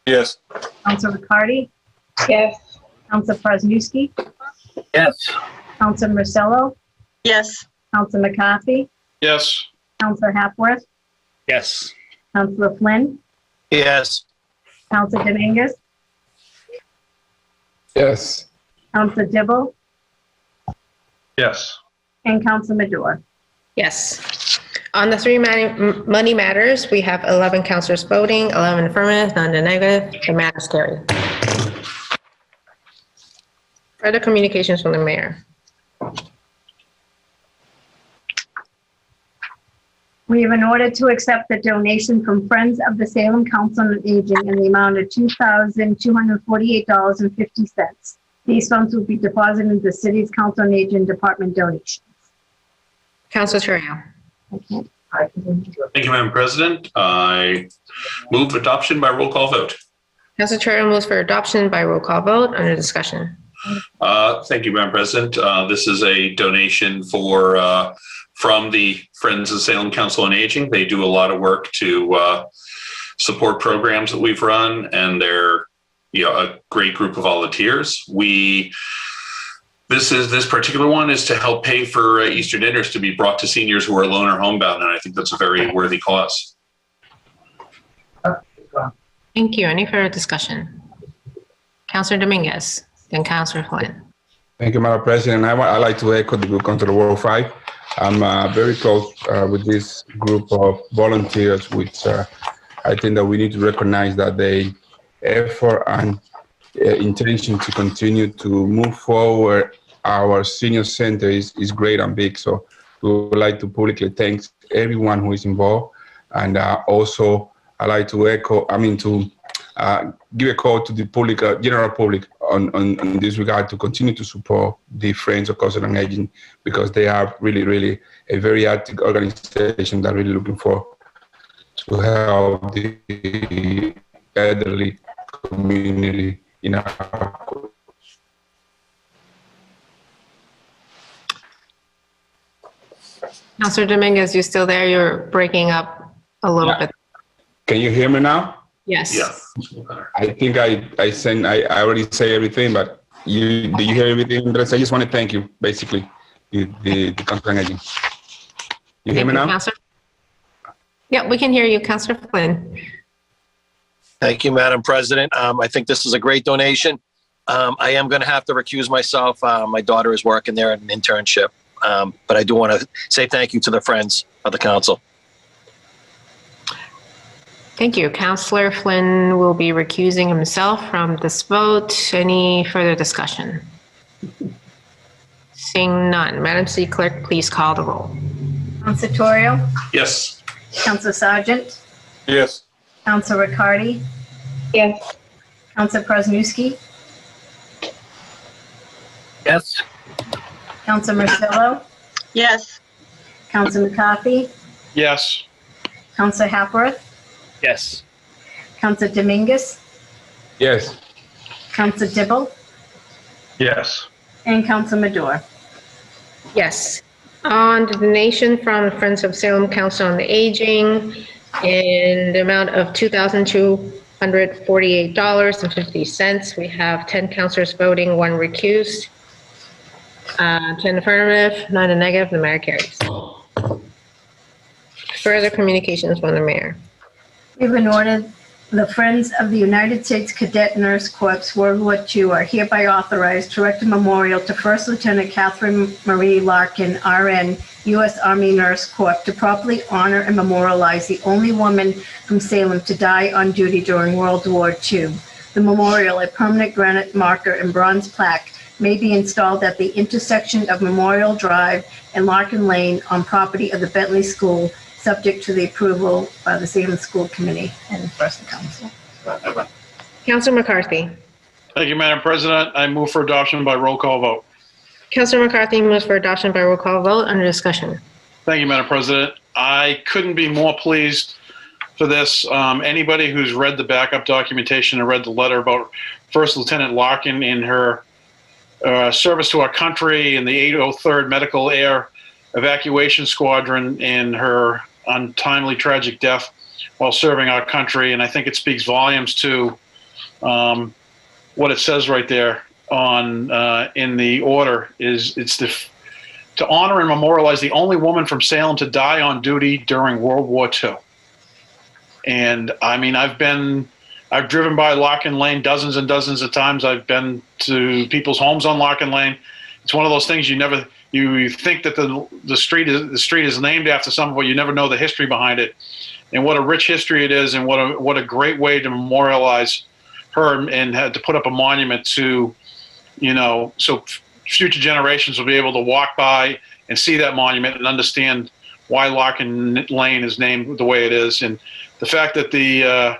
Yes. Councilor Riccardi. Yes. Councilor Presnewski. Yes. Councilor Marcello. Yes. Councilor McCarthy. Yes. Councilor Hapworth. Yes. Councilor Flynn. Yes. Councilor Dominguez. Yes. Councilor Dibble. Yes. And Councilor Madore. Yes. On the three money matters, we have 11 councilors voting, 11 affirmative, none negative. The matter is carried. Further communications from the mayor. We have an order to accept the donation from Friends of the Salem Council on Aging in the amount of $2,248.50. These funds will be deposited into the city's Council on Aging Department donations. Councilor Torrio. Thank you, Madam President. I move adoption by roll call vote. Councilor Torrio moves for adoption by roll call vote. Under discussion. Thank you, Madam President. This is a donation from the Friends of Salem Council on Aging. They do a lot of work to support programs that we've run, and they're a great group of volunteers. This particular one is to help pay for Easter dinners to be brought to seniors who are alone or homebound, and I think that's a very worthy cause. Thank you. Any further discussion? Councilor Dominguez, then Councilor Flynn. Thank you, Madam President. I'd like to echo the good council of Ward 5. I'm very close with this group of volunteers, which I think that we need to recognize that they effort and intention to continue to move forward our senior center is great and big. So we would like to publicly thank everyone who is involved. And also I'd like to give a call to the public, general public on this regard to continue to support the Friends of Council on Aging, because they are really a very active organization that really looking for to help the elderly community in our. Councilor Dominguez, you still there? You're breaking up a little bit. Can you hear me now? Yes. Yeah. I think I already say everything, but do you hear everything? I just want to thank you, basically, the Council on Aging. You hear me now? Councilor? Yeah, we can hear you, Councilor Flynn. Thank you, Madam President. I think this is a great donation. I am going to have to recuse myself. My daughter is working there at an internship. But I do want to say thank you to the Friends of the Council. Thank you. Councilor Flynn will be recusing himself from this vote. Any further discussion? Seeing none. Madam City Clerk, please call the roll. Councilor Torrio. Yes. Counselor Sargent, Yes. Counselor Riccardi, Yes. Counselor Presnowski, Yes. Counselor Marcillo, Yes. Counselor McCarthy, Yes. Counselor Hapworth, Yes. Counselor Dominguez, Yes. Counselor Dibble, Yes. and Counselor Madore. Yes. On the donation from Friends of Salem Council on the Aging in the amount of $2,248.50. We have 10 counselors voting, 1 recused, 10 affirmative, 9 a negative. The mayor carries. Further communications from the mayor. We have an order. The Friends of the United States Cadet Nurse Corps World War II are hereby authorized to erect a memorial to First Lieutenant Catherine Marie Larkin, RN, U.S. Army Nurse Corps, to properly honor and memorialize the only woman from Salem to die on duty during World War II. The memorial, a permanent granite marker and bronze plaque, may be installed at the intersection of Memorial Drive and Larkin Lane on property of the Bentley School, subject to the approval by the Salem School Committee and first the council. Councilor McCarthy. Thank you, Madam President. I move for adoption by roll call vote. Councilor McCarthy moves for adoption by roll call vote. Under discussion. Thank you, Madam President. I couldn't be more pleased for this. Anybody who's read the backup documentation and read the letter about First Lieutenant Larkin in her service to our country in the 803rd Medical Air Evacuation Squadron and her untimely tragic death while serving our country. And I think it speaks volumes to what it says right there on in the order is to honor and memorialize the only woman from Salem to die on duty during World War II. And I mean, I've driven by Larkin Lane dozens and dozens of times. I've been to people's homes on Larkin Lane. It's one of those things you think that the street is named after something, but you never know the history behind it, and what a rich history it is, and what a great way to memorialize her and to put up a monument to, so future generations will be able to walk by and see that monument and understand why Larkin Lane is named the way it is, and the fact that the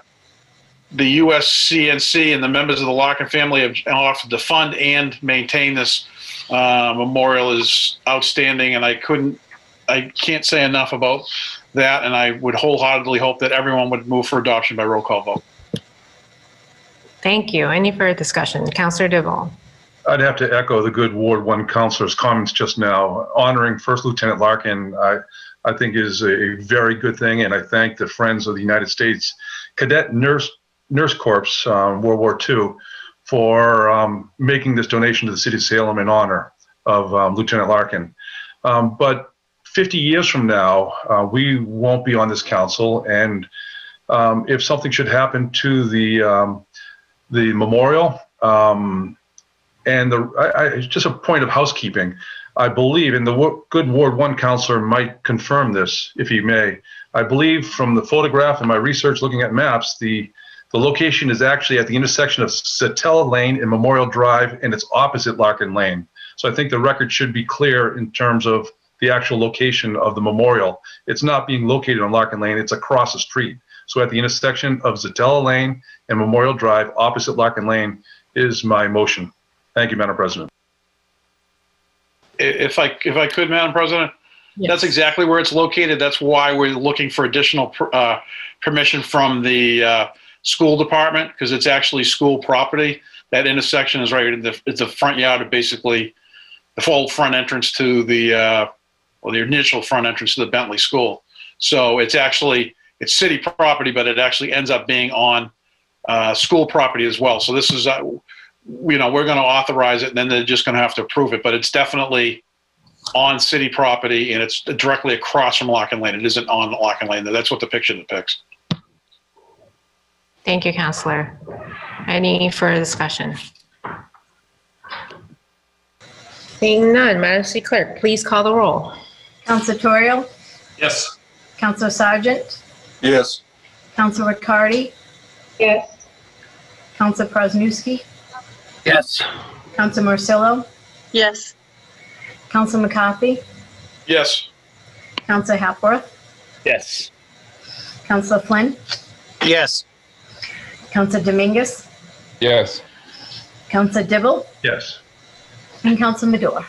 USCNC and the members of the Larkin family have offered to fund and maintain this memorial is outstanding, and I can't say enough about that, and I would wholeheartedly hope that everyone would move for adoption by roll call vote. Thank you. Any further discussion? Councilor Duvall. I'd have to echo the good Ward 1 councilor's comments just now. Honoring First Lieutenant Larkin, I think is a very good thing, and I thank the Friends of the United States Cadet Nurse Corps World War II for making this donation to the city of Salem in honor of Lieutenant Larkin. But 50 years from now, we won't be on this council, and if something should happen to the memorial, and just a point of housekeeping, I believe, and the good Ward 1 councilor might confirm this if he may, I believe from the photograph and my research looking at maps, the location is actually at the intersection of Satella Lane and Memorial Drive, and it's opposite Larkin Lane. So I think the record should be clear in terms of the actual location of the memorial. It's not being located on Larkin Lane, it's across the street. So at the intersection of Satella Lane and Memorial Drive, opposite Larkin Lane, is my motion. Thank you, Madam President. If I could, Madam President, yes. That's exactly where it's located. That's why we're looking for additional permission from the school department, because it's actually school property. That intersection is right in the front yard of basically the full front entrance to the initial front entrance to the Bentley School. So it's city property, but it actually ends up being on school property as well. So this is, we're going to authorize it, and then they're just going to have to approve it. But it's definitely on city property, and it's directly across from Larkin Lane. It isn't on Larkin Lane. That's what the picture depicts. Thank you, Councilor. Any further discussion? Seeing none, Madam City Clerk, please call the roll. Councilor Toriel? Yes. Councilor Sargent? Yes. Councilor Riccardi? Yes. Councilor Presnowski? Yes. Councilor Marcillo? Yes. Councilor McCarthy? Yes. Councilor Hapworth? Yes. Councilor Flynn, Yes. Councilor Dominguez, Yes. Councilor Dibble, Yes. and Councilor Madore.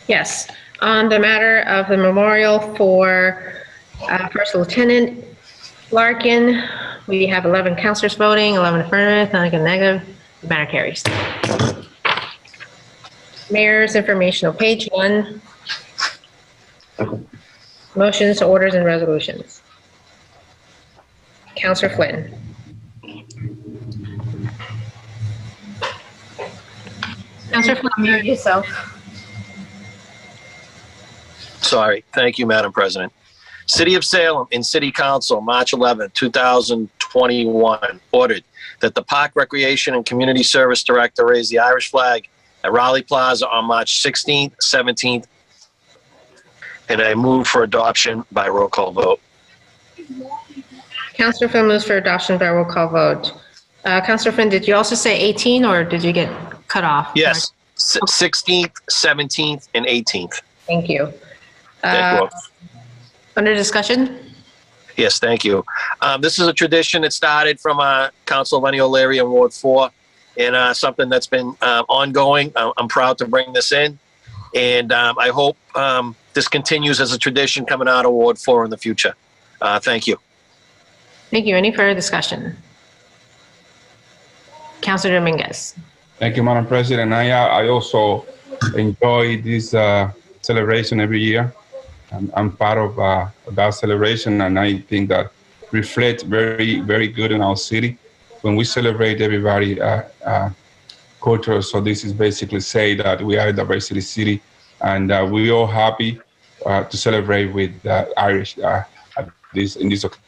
Yes. On the matter of the memorial for First Lieutenant Larkin, we have 11 councilors voting, 11 affirmative, none negative. The matter carries. Mayor's informational, page 1. Motions, orders, and resolutions. Councilor Flynn. Councilor Flynn, mute yourself. Sorry. Thank you, Madam President. City of Salem in City Council, March 11, 2021, ordered that the Park Recreation and Community Service Director raise the Irish flag at Raleigh Plaza on March 16th, 17th, and I move for adoption by roll call vote. Councilor Flynn moves for adoption by roll call vote. Councilor Flynn, did you also say 18 or did you get cut off? Yes, 16th, 17th, and 18th. Thank you. Thank you. Under discussion? Yes, thank you. This is a tradition that started from Councilor Lenny O'Leary in Ward 4, and something that's been ongoing. I'm proud to bring this in, and I hope this continues as a tradition coming out of Ward 4 in the future. Thank you. Thank you. Any further discussion? Councilor Dominguez. Thank you, Madam President. I also enjoy this celebration every year. I'm part of that celebration, and I think that reflects very, very good in our city when we celebrate everybody culture. So this is basically say that we are a diversity city, and we all happy to celebrate with Irish in this occasion.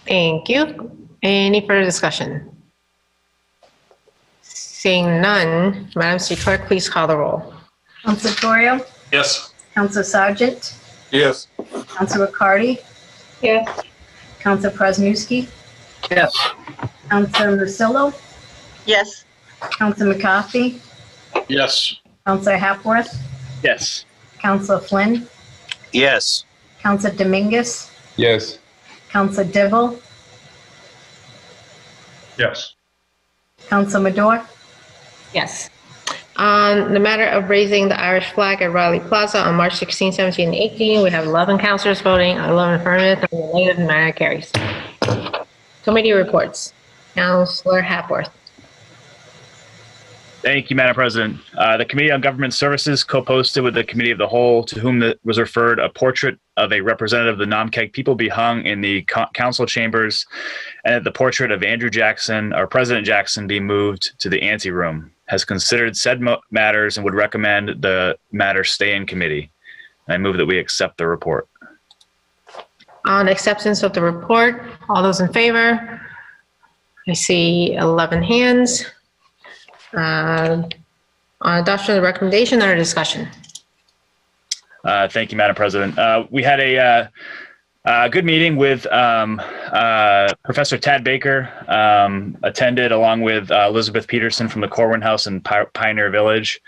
Thank you. Any further discussion? Seeing none, Madam City Clerk, please call the roll. Councilor Torrio, Yes. Councilor Sargent, Yes. Councilor Riccardi, Yes. Councilor Presnewski, Yes. Councilor Musillo, Yes. Councilor McCarthy, Yes. Councilor Hapworth, Yes. Councilor Flynn, Yes. Councilor Dominguez, Yes. Councilor Dibble, Yes. Councilor Madore, Yes. On the matter of raising the Irish flag at Raleigh Plaza on March 16, 17, and 18, we have 11 councilors voting, 11 affirmative, and the negative. The matter carries. Committee reports. Councilor Hapworth. Thank you, Madam President. The Committee on Government Services co-posted with the Committee of the Whole, to whom was referred a portrait of a representative of the Namkeg people be hung in the council chambers, and that the portrait of Andrew Jackson, or President Jackson, be moved to the anteroom. Has considered said matters and would recommend the matter stay in committee. I move that we accept the report. On acceptance of the report, all those in favor? I see 11 hands. On adoption of the recommendation, under discussion. Thank you, Madam President. We had a good meeting with Professor Tad Baker, attended along with Elizabeth Peterson from the Corwin House in Pioneer Village.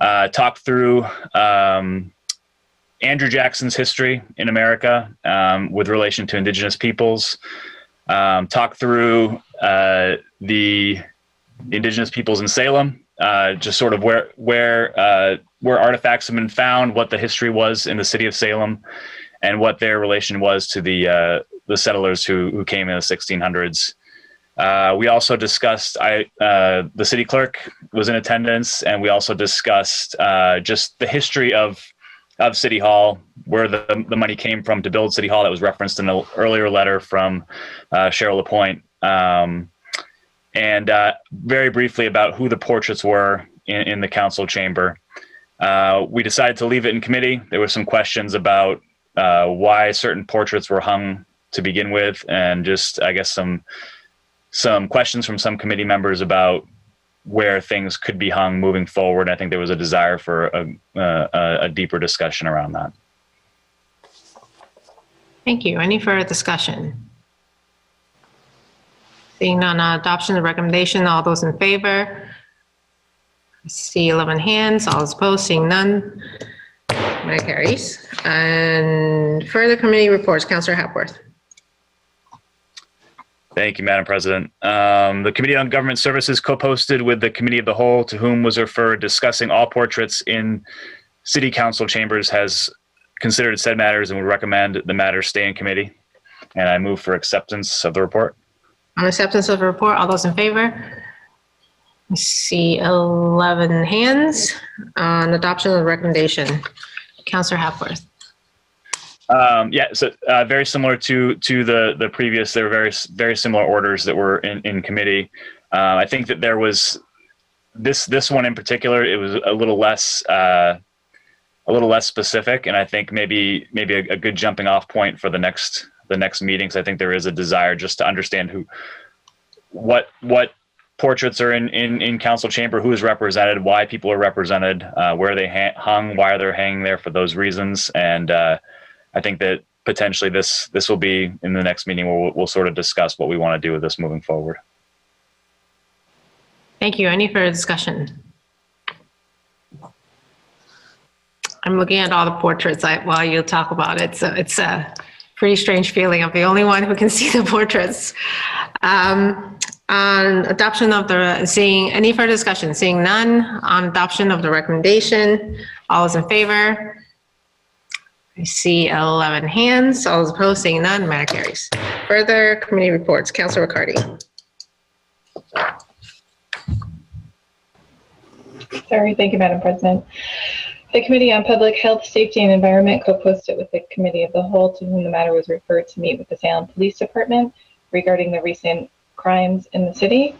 Talked through Andrew Jackson's history in America with relation to Indigenous peoples. Talked through the Indigenous peoples in Salem, just sort of where artifacts have been found, what the history was in the city of Salem, and what their relation was to the settlers who came in the 1600s. We also discussed, the city clerk was in attendance, and we also discussed just the history of City Hall, where the money came from to build City Hall that was referenced in an earlier letter from Cheryl LaPointe. And very briefly about who the portraits were in the council chamber. We decided to leave it in committee. There were some questions about why certain portraits were hung to begin with, and just, I guess, some questions from some committee members about where things could be hung moving forward. I think there was a desire for a deeper discussion around that. Thank you. Any further discussion? Seeing none, on adoption of the recommendation, all those in favor? I see 11 hands. All those opposed, seeing none. Motion carries. And further committee reports, Councillor Hapworth. Thank you, Madam President. The Committee on Government Services co-posted with the Committee of the Whole, to whom was referred, discussing all portraits in City Council chambers, has considered said matters and would recommend the matter stay in committee. And I move for acceptance of the report. On acceptance of the report, all those in favor? I see 11 hands. On adoption of the recommendation, Councillor Hapworth. Yeah, so very similar to the previous. There were very similar orders that were in committee. I think that there was this one in particular. It was a little less specific, and I think maybe a good jumping off point for the next meetings. I think there is a desire just to understand what portraits are in council chamber, who is represented, why people are represented, where they hung, why they're hanging there for those reasons, and I think that potentially this will be in the next meeting where we'll sort of discuss what we want to do with this moving forward. Thank you. Any further discussion? I'm looking at all the portraits while you talk about it, so it's a pretty strange feeling. I'm the only one who can see the portraits. On adoption of any further discussion? Seeing none, on adoption of the recommendation, all those in favor? I see 11 hands. All those opposed, seeing none, matter carries. Further committee reports, Councilor Riccardi. Sorry, thank you, Madam President. The Committee on Public Health, Safety, and Environment co-posted with the Committee of the Whole, to whom the matter was referred, to meet with the Salem Police Department regarding the recent crimes in the city.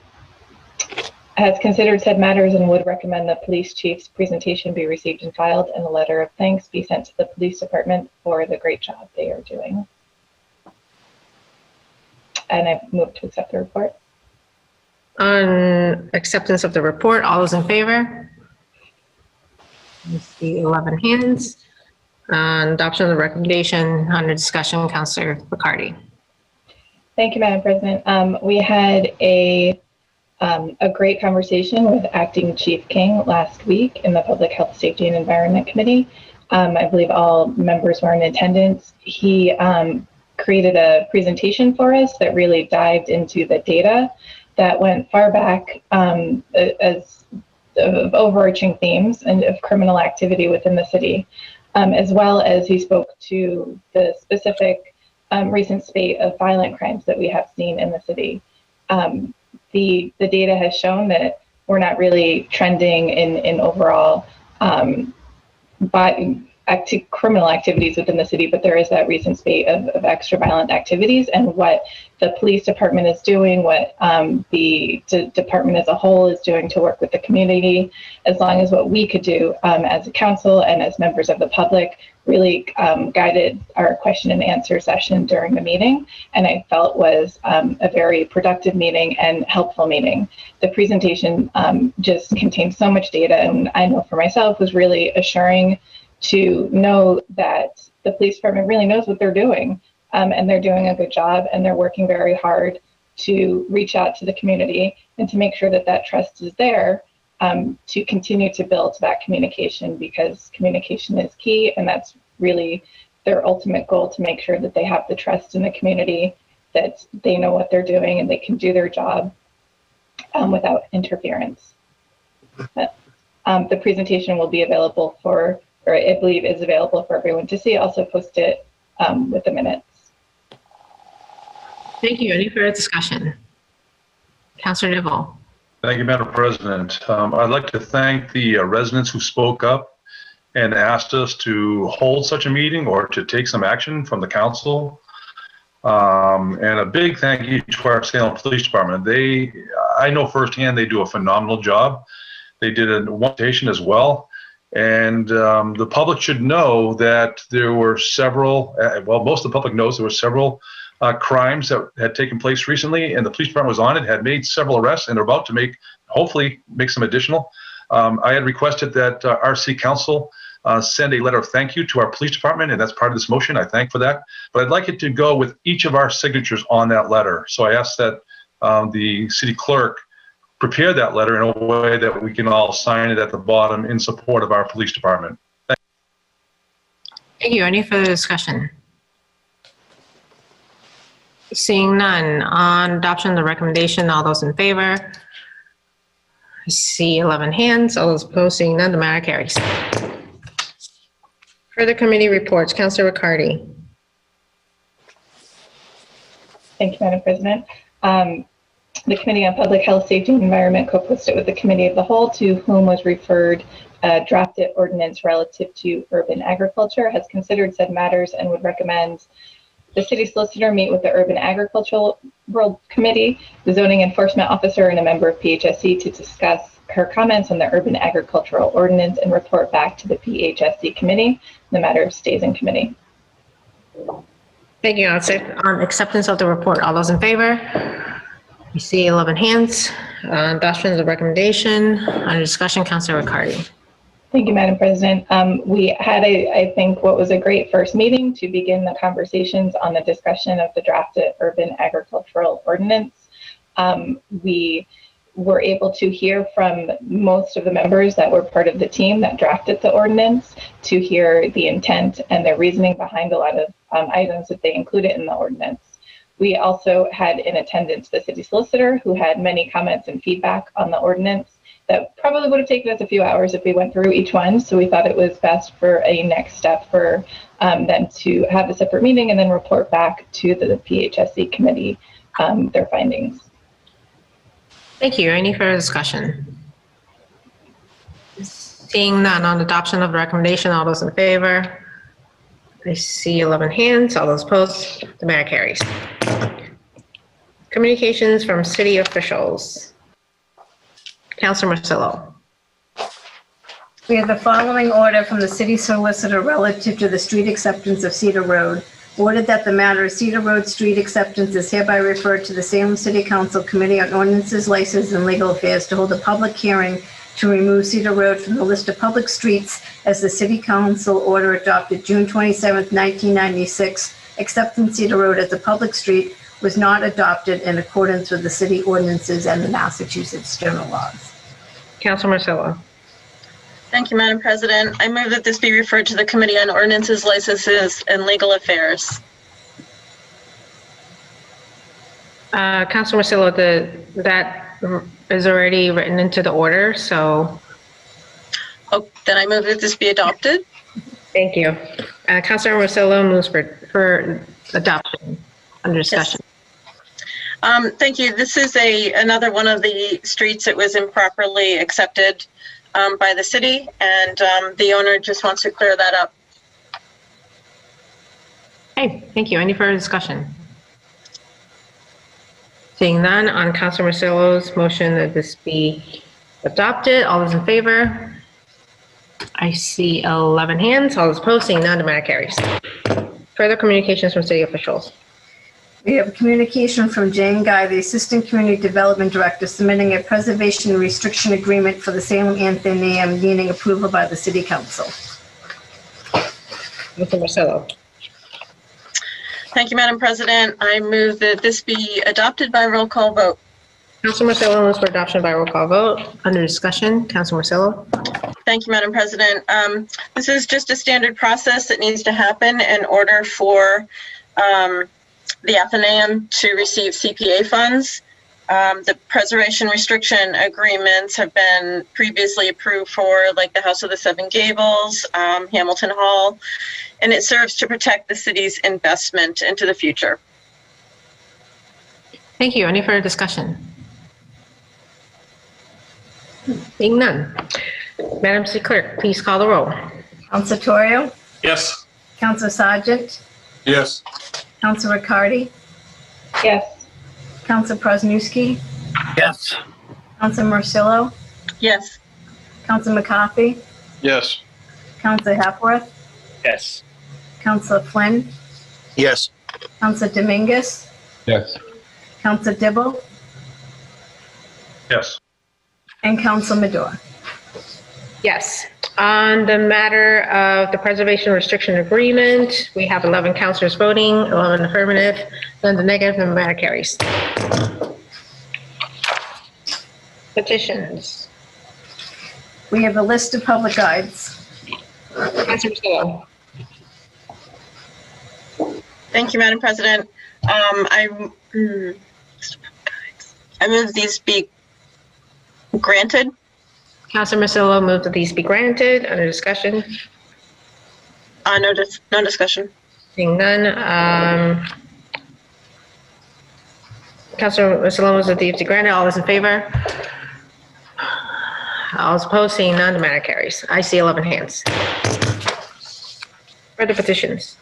Has considered said matters and would recommend the police chief's presentation be received and filed, and a letter of thanks be sent to the police department for the great job they are doing. And I move to accept the report. On acceptance of the report, all those in favor? I see 11 hands. On adoption of the recommendation, under discussion, Councilor Riccardi. Thank you, Madam President. We had a great conversation with Acting Chief King last week in the Public Health, Safety, and Environment Committee. I believe all members were in attendance. He created a presentation for us that really dived into the data that went far back as of overarching themes and of criminal activity within the city, as well as he spoke to the specific recent spate of violent crimes that we have seen in the city. The data has shown that we're not really trending in overall criminal activities within the city, but there is that recent spate of extra violent activities, and what the police department is doing, what the department as a whole is doing to work with the community, as long as what we could do as a council and as members of the public really guided our question and answer session during the meeting, and I felt was a very productive meeting and helpful meeting. The presentation just contained so much data, and I know for myself was really assuring to know that the police department really knows what they're doing, and they're doing a good job, and they're working very hard to reach out to the community and to make sure that that trust is there, to continue to build that communication, because communication is key, and that's really their ultimate goal, to make sure that they have the trust in the community, that they know what they're doing and they can do their job without interference. The presentation will be available for, or I believe is available for everyone to see. Also post it with the minutes. Thank you. Any further discussion? Councilor Nivell. Thank you, Madam President. I'd like to thank the residents who spoke up and asked us to hold such a meeting or to take some action from the council. And a big thank you to our Salem Police Department. I know firsthand they do a phenomenal job. They did a presentation as well. And the public should know that there were several, well, most of the public knows there were several crimes that had taken place recently, and the police department was on it, had made several arrests, and they're about to hopefully make some additional. I had requested that our city council send a letter of thank you to our police department, and that's part of this motion. I thank for that. But I'd like it to go with each of our signatures on that letter. So I asked that the city clerk prepare that letter in a way that we can all sign it at the bottom in support of our police department. Thank you. Any further discussion? Seeing none, on adoption of the recommendation, all those in favor? I see 11 hands. All those opposed, seeing none, the matter carries. Further committee reports. Councilor Riccardi. Thank you, Madam President. The Committee on Public Health, Safety, and Environment co-posted with the Committee of the Whole, to whom was referred a drafted ordinance relative to urban agriculture, has considered said matters and would recommend the city solicitor meet with the Urban Agricultural Committee, the zoning enforcement officer, and a member of PHSC to discuss her comments on the urban agricultural ordinance and report back to the PHSC committee. The matter stays in committee. Thank you. On acceptance of the report, all those in favor? We see 11 hands. Adoption of the recommendation. Under discussion, Councilor Riccardi. Thank you, Madam President. We had, I think, what was a great first meeting to begin the conversations on the discussion of the drafted urban agricultural ordinance. We were able to hear from most of the members that were part of the team that drafted the ordinance, to hear the intent and their reasoning behind a lot of items that they included in the ordinance. We also had in attendance the city solicitor, who had many comments and feedback on the ordinance that probably would have taken us a few hours if we went through each one. So we thought it was best for a next step for them to have a separate meeting and then report back to the PHSC committee their findings. Thank you. Any further discussion? Seeing none, on adoption of the recommendation, all those in favor? I see 11 hands. All those opposed, the matter carries. Communications from city officials. Councilor Marcillo. We have the following order from the city solicitor relative to the street acceptance of Cedar Road. Ordered that the matter of Cedar Road street acceptance is hereby referred to the Salem City Council Committee on Ordinances, Licenses, and Legal Affairs to hold a public hearing to remove Cedar Road from the list of public streets as the City Council order adopted June 27, 1996, accepting Cedar Road as a public street was not adopted in accordance with the city ordinances and the Massachusetts general laws. Councilor Marcillo. Thank you, Madam President. I move that this be referred to the Committee on Ordinances, Licenses, and Legal Affairs. Councilor Marcillo, that is already written into the order, so. Oh, then I move that this be adopted. Thank you. Councilor Marcillo moves for adoption under discussion. Yes. Thank you. This is another one of the streets that was improperly accepted by the city, and the owner just wants to clear that up. Okay, thank you. Any further discussion? Seeing none, on Councilor Marcillo's motion that this be adopted, all those in favor? I see 11 hands. All those opposed, seeing none, the matter carries. Further communications from city officials. We have a communication from Jane Guy, the Assistant Community Development Director, submitting a preservation restriction agreement for the Salem Athenaeum, needing approval by the City Council. Mr. Marcillo. Thank you, Madam President. I move that this be adopted by roll call vote. Councilor Marcillo moves for adoption by roll call vote. Under discussion, Councilor Marcillo. Thank you, Madam President. This is just a standard process that needs to happen in order for the Athenaeum to receive CPA funds. The preservation restriction agreements have been previously approved for, like, the House of the Seven Gables, Hamilton Hall, and it serves to protect the city's investment into the future. Thank you. Any further discussion? Seeing none. Madam City Clerk, please call the roll. Councilor Torrio? Yes. Councilor Sargent? Yes. Councilor Riccardi? Yes. Councilor Prosnewski? Yes. Councilor Marcillo? Yes. Councilor McCarthy? Yes. Councilor Hepworth? Yes. Councilor Flynn? Yes. Councilor Dominguez? Yes. Councilor Dibble? Yes. And Councilor Madore. Yes. On the matter of the preservation restriction agreement, we have 11 councilors voting, 11 affirmative, none the negative, and the matter carries. Petitions. We have a list of public guides. Councilor Marcillo. Thank you, Madam President. I move these be granted. Councilor Marcillo moved that these be granted. Under discussion? No discussion. Seeing none. Councilor Marcillo moves that these be granted. All those in favor? All those opposed? Seeing none, the matter carries. I see 11 hands. Further petitions?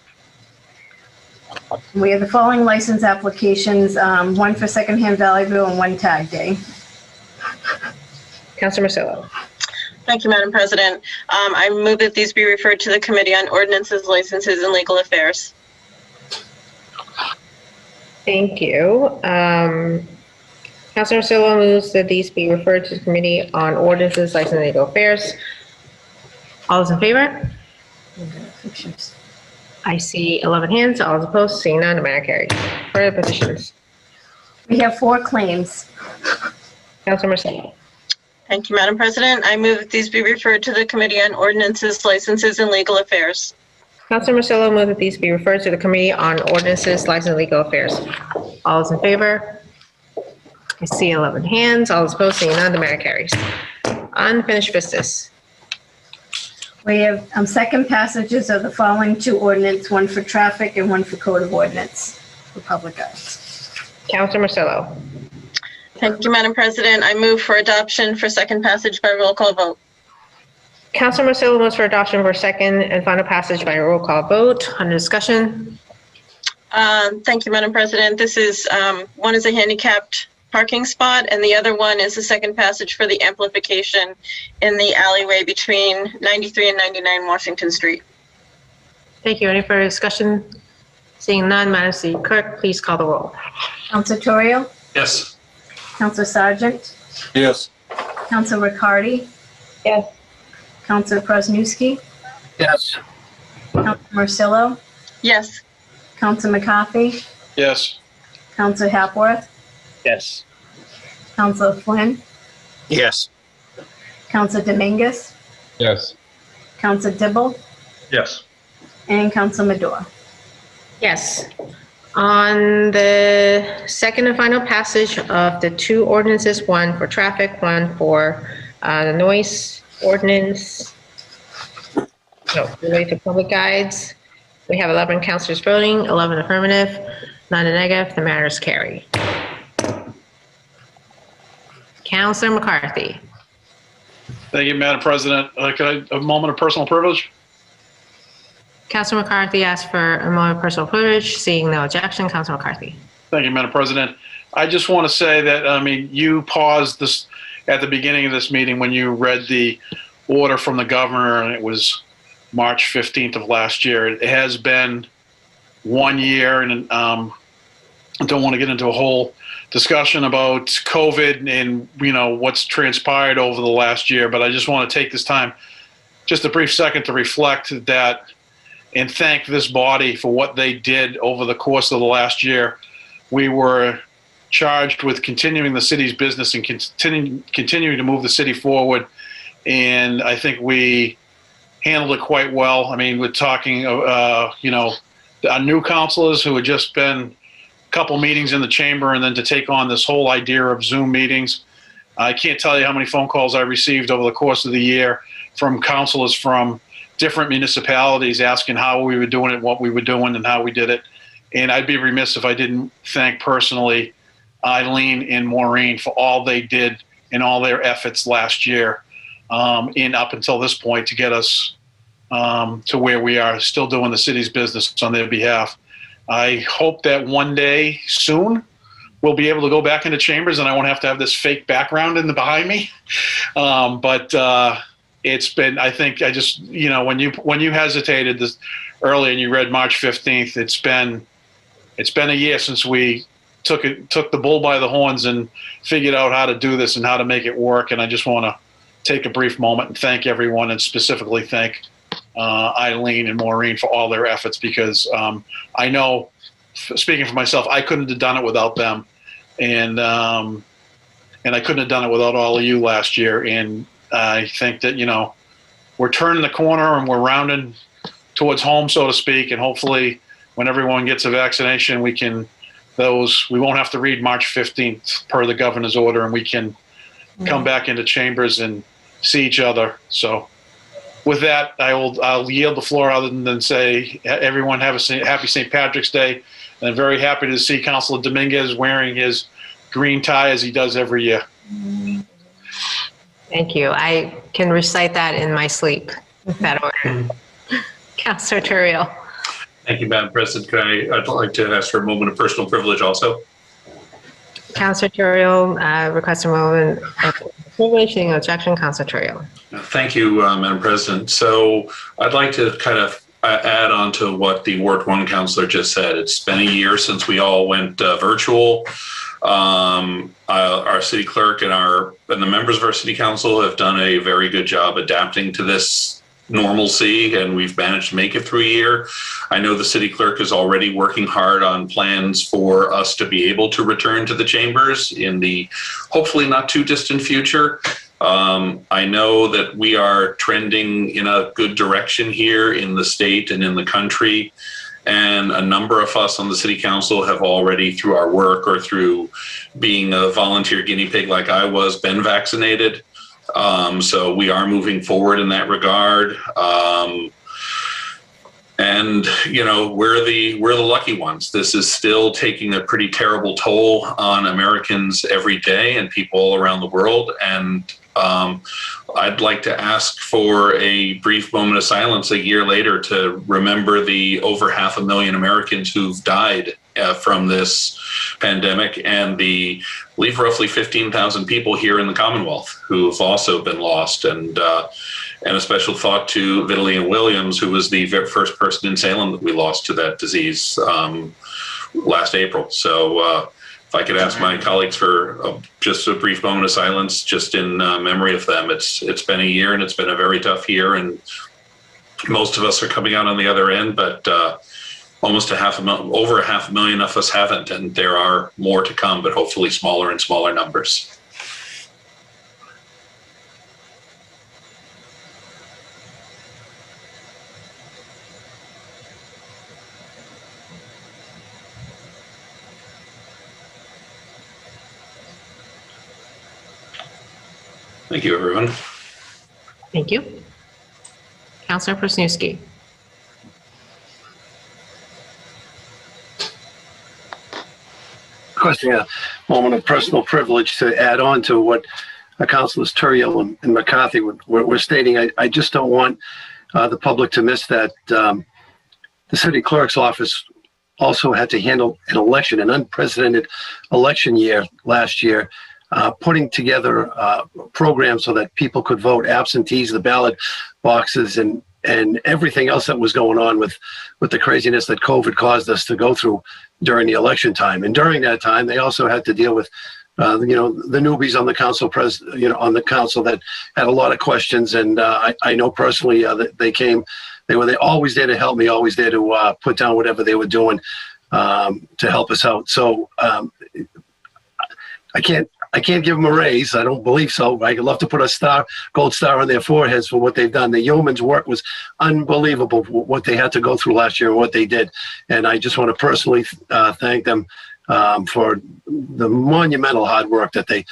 We have the following license applications, one for secondhand value and one tag day. Councilor Marcillo. Thank you, Madam President. I move that these be referred to the Committee on Ordinances, Licenses, and Legal Affairs. Thank you. Councilor Marcillo moves that these be referred to the Committee on Ordinances, Licenses, and Legal Affairs. All those in favor? I see 11 hands. All those opposed? Seeing none, the matter carries. Further petitions? We have 4 claims. Councilor Marcillo. Thank you, Madam President. I move that these be referred to the Committee on Ordinances, Licenses, and Legal Affairs. Councilor Marcillo moves that these be referred to the Committee on Ordinances, Licenses, and Legal Affairs. All those in favor? I see 11 hands. All those opposed? Seeing none, the matter carries. Unfinished business. We have second passages of the following 2 ordinance, one for traffic and one for code of ordinance for public arts. Councilor Marcillo. Thank you, Madam President. I move for adoption for second passage by roll call vote. Councilor Marcillo moves for adoption for second and final passage by roll call vote. Under discussion? Thank you, Madam President. This is, one is a handicapped parking spot, and the other one is the second passage for the amplification in the alleyway between 93 and 99 Washington Street. Thank you. Any further discussion? Seeing none, Madam City Clerk, please call the roll. Councilor Torrio? Yes. Councilor Sargent? Yes. Councilor Riccardi? Yes. Councilor Krasniewski? Yes. Councilor Marcillo? Yes. Councilor McCarthy? Yes. Councilor Hapworth? Yes. Councilor Flynn? Yes. Councilor Dominguez? Yes. Councilor Dibble? Yes. And Councilor Madore. Yes. On the second and final passage of the 2 ordinances, one for traffic, one for the noise ordinance, related to public guides, we have 11 councilors voting, 11 affirmative, none negative. The matter is carried. Councilor McCarthy. Thank you, Madam President. Could I a moment of personal privilege? Councilor McCarthy asked for a moment of personal privilege. Seeing no objection, Councilor McCarthy. Thank you, Madam President. I just want to say that, you paused this at the beginning of this meeting when you read the order from the governor, and it was March 15th of last year. It has been 1 year, and I don't want to get into a whole discussion about COVID and, what's transpired over the last year, but I just want to take this time, just a brief second, to reflect that and thank this body for what they did over the course of the last year. We were charged with continuing the city's business and continuing to move the city forward, and I think we handled it quite well. We're talking, our new councilors who had just been a couple meetings in the chamber, and then to take on this whole idea of Zoom meetings. I can't tell you how many phone calls I received over the course of the year from councilors from different municipalities asking how we were doing it, what we were doing, and how we did it. And I'd be remiss if I didn't thank personally Eileen and Maureen for all they did and all their efforts last year, and up until this point, to get us to where we are, still doing the city's business on their behalf. I hope that one day soon we'll be able to go back into chambers and I won't have to have this fake background behind me. It's been, I think, when you hesitated this earlier and you read March 15th, it's been a year since we took the bull by the horns and figured out how to do this and how to make it work. And I just want to take a brief moment and thank everyone, and specifically thank Eileen and Maureen for all their efforts, because I know, speaking for myself, I couldn't have done it without them, and I couldn't have done it without all of you last year. And I think that we're turning the corner and we're rounding towards home, so to speak, and hopefully when everyone gets a vaccination, we won't have to read March 15th per the governor's order, and we can come back into chambers and see each other. So with that, I'll yield the floor other than say everyone have a happy St. Patrick's Day. And I'm very happy to see Councilor Dominguez wearing his green tie as he does every year. Thank you. I can recite that in my sleep, in that order. Councilor Turiel. Thank you, Madam President. I'd like to ask for a moment of personal privilege also. Councilor Turiel requests a moment of privilege. Any objection? Councilor Turiel. Thank you, Madam President. So I'd like to kind of add on to what the Ward 1 councilor just said. It's been a year since we all went virtual. Our city clerk and the members of our city council have done a very good job adapting to this normalcy, and we've managed to make it through a year. I know the city clerk is already working hard on plans for us to be able to return to the chambers in the hopefully not too distant future. I know that we are trending in a good direction here in the state and in the country. And a number of us on the city council have already, through our work or through being a volunteer guinea pig like I was, been vaccinated. So we are moving forward in that regard. And you know, we're the lucky ones. This is still taking a pretty terrible toll on Americans every day and people all around the world. And I'd like to ask for a brief moment of silence a year later to remember the over 500,000 Americans who've died from this pandemic, and the roughly 15,000 people here in the Commonwealth who've also been lost. And a special thought to Vitaly Williams, who was the first person in Salem that we lost to that disease last April. So if I could ask my colleagues for just a brief moment of silence, just in memory of them. It's been a year, and it's been a very tough year, and most of us are coming out on the other end, but over 500,000 of us haven't, and there are more to come, but hopefully smaller and smaller numbers. Thank you, everyone. Thank you. Councilor Persniewski. Requesting a moment of personal privilege to add on to what Councilors Turiel and McCarthy were stating. I just don't want the public to miss that the city clerk's office also had to handle an election, an unprecedented election year last year, putting together programs so that people could vote, absentees, the ballot boxes, and everything else that was going on with the craziness that COVID caused us to go through during the election time. And during that time, they also had to deal with, the newbies on the council, on the council that had a lot of questions. And I know personally that they were always there to help me, always there to put down whatever they were doing to help us out. So I can't give them a raise. I don't believe so. I'd love to put a gold star on their foreheads for what they've done. The yeoman's work was unbelievable, what they had to go through last year and what they did. And I just want to personally thank them for the monumental hard work that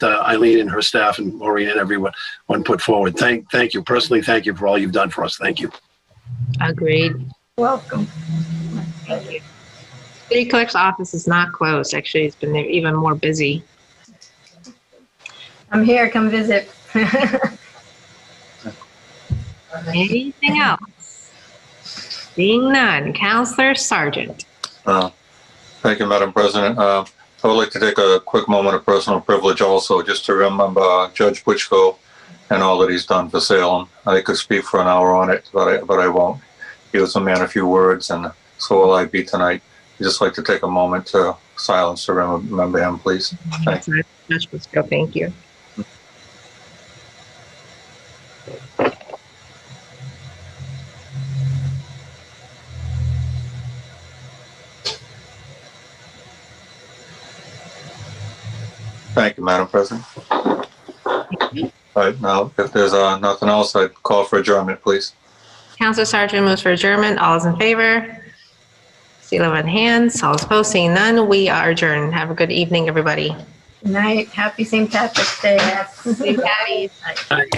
Eileen and her staff and Maureen and everyone put forward. Thank you. Personally, thank you for all you've done for us. Thank you. Agreed. Welcome. Thank you. City clerk's office is not closed. Actually, it's been even more busy. I'm here. Come visit. Anything else? Seeing none. Councilor Sargent. Thank you, Madam President. I would like to take a quick moment of personal privilege also, just to remember Judge Butchko and all that he's done for Salem. I could speak for an hour on it, but I won't. He was a man of few words, and so will I be tonight. I'd just like to take a moment to silence to remember him, please. Thank you. Judge Butchko, thank you. Thank you, Madam President. All right, now, if there's nothing else, I'd call for adjournment, please. Councilor Sargent moves for adjournment. All is in favor? See 11 hands. All opposed, seeing none, we are adjourned. Have a good evening, everybody. Good night. Happy St. Patrick's Day. Happy Patty's. Aye.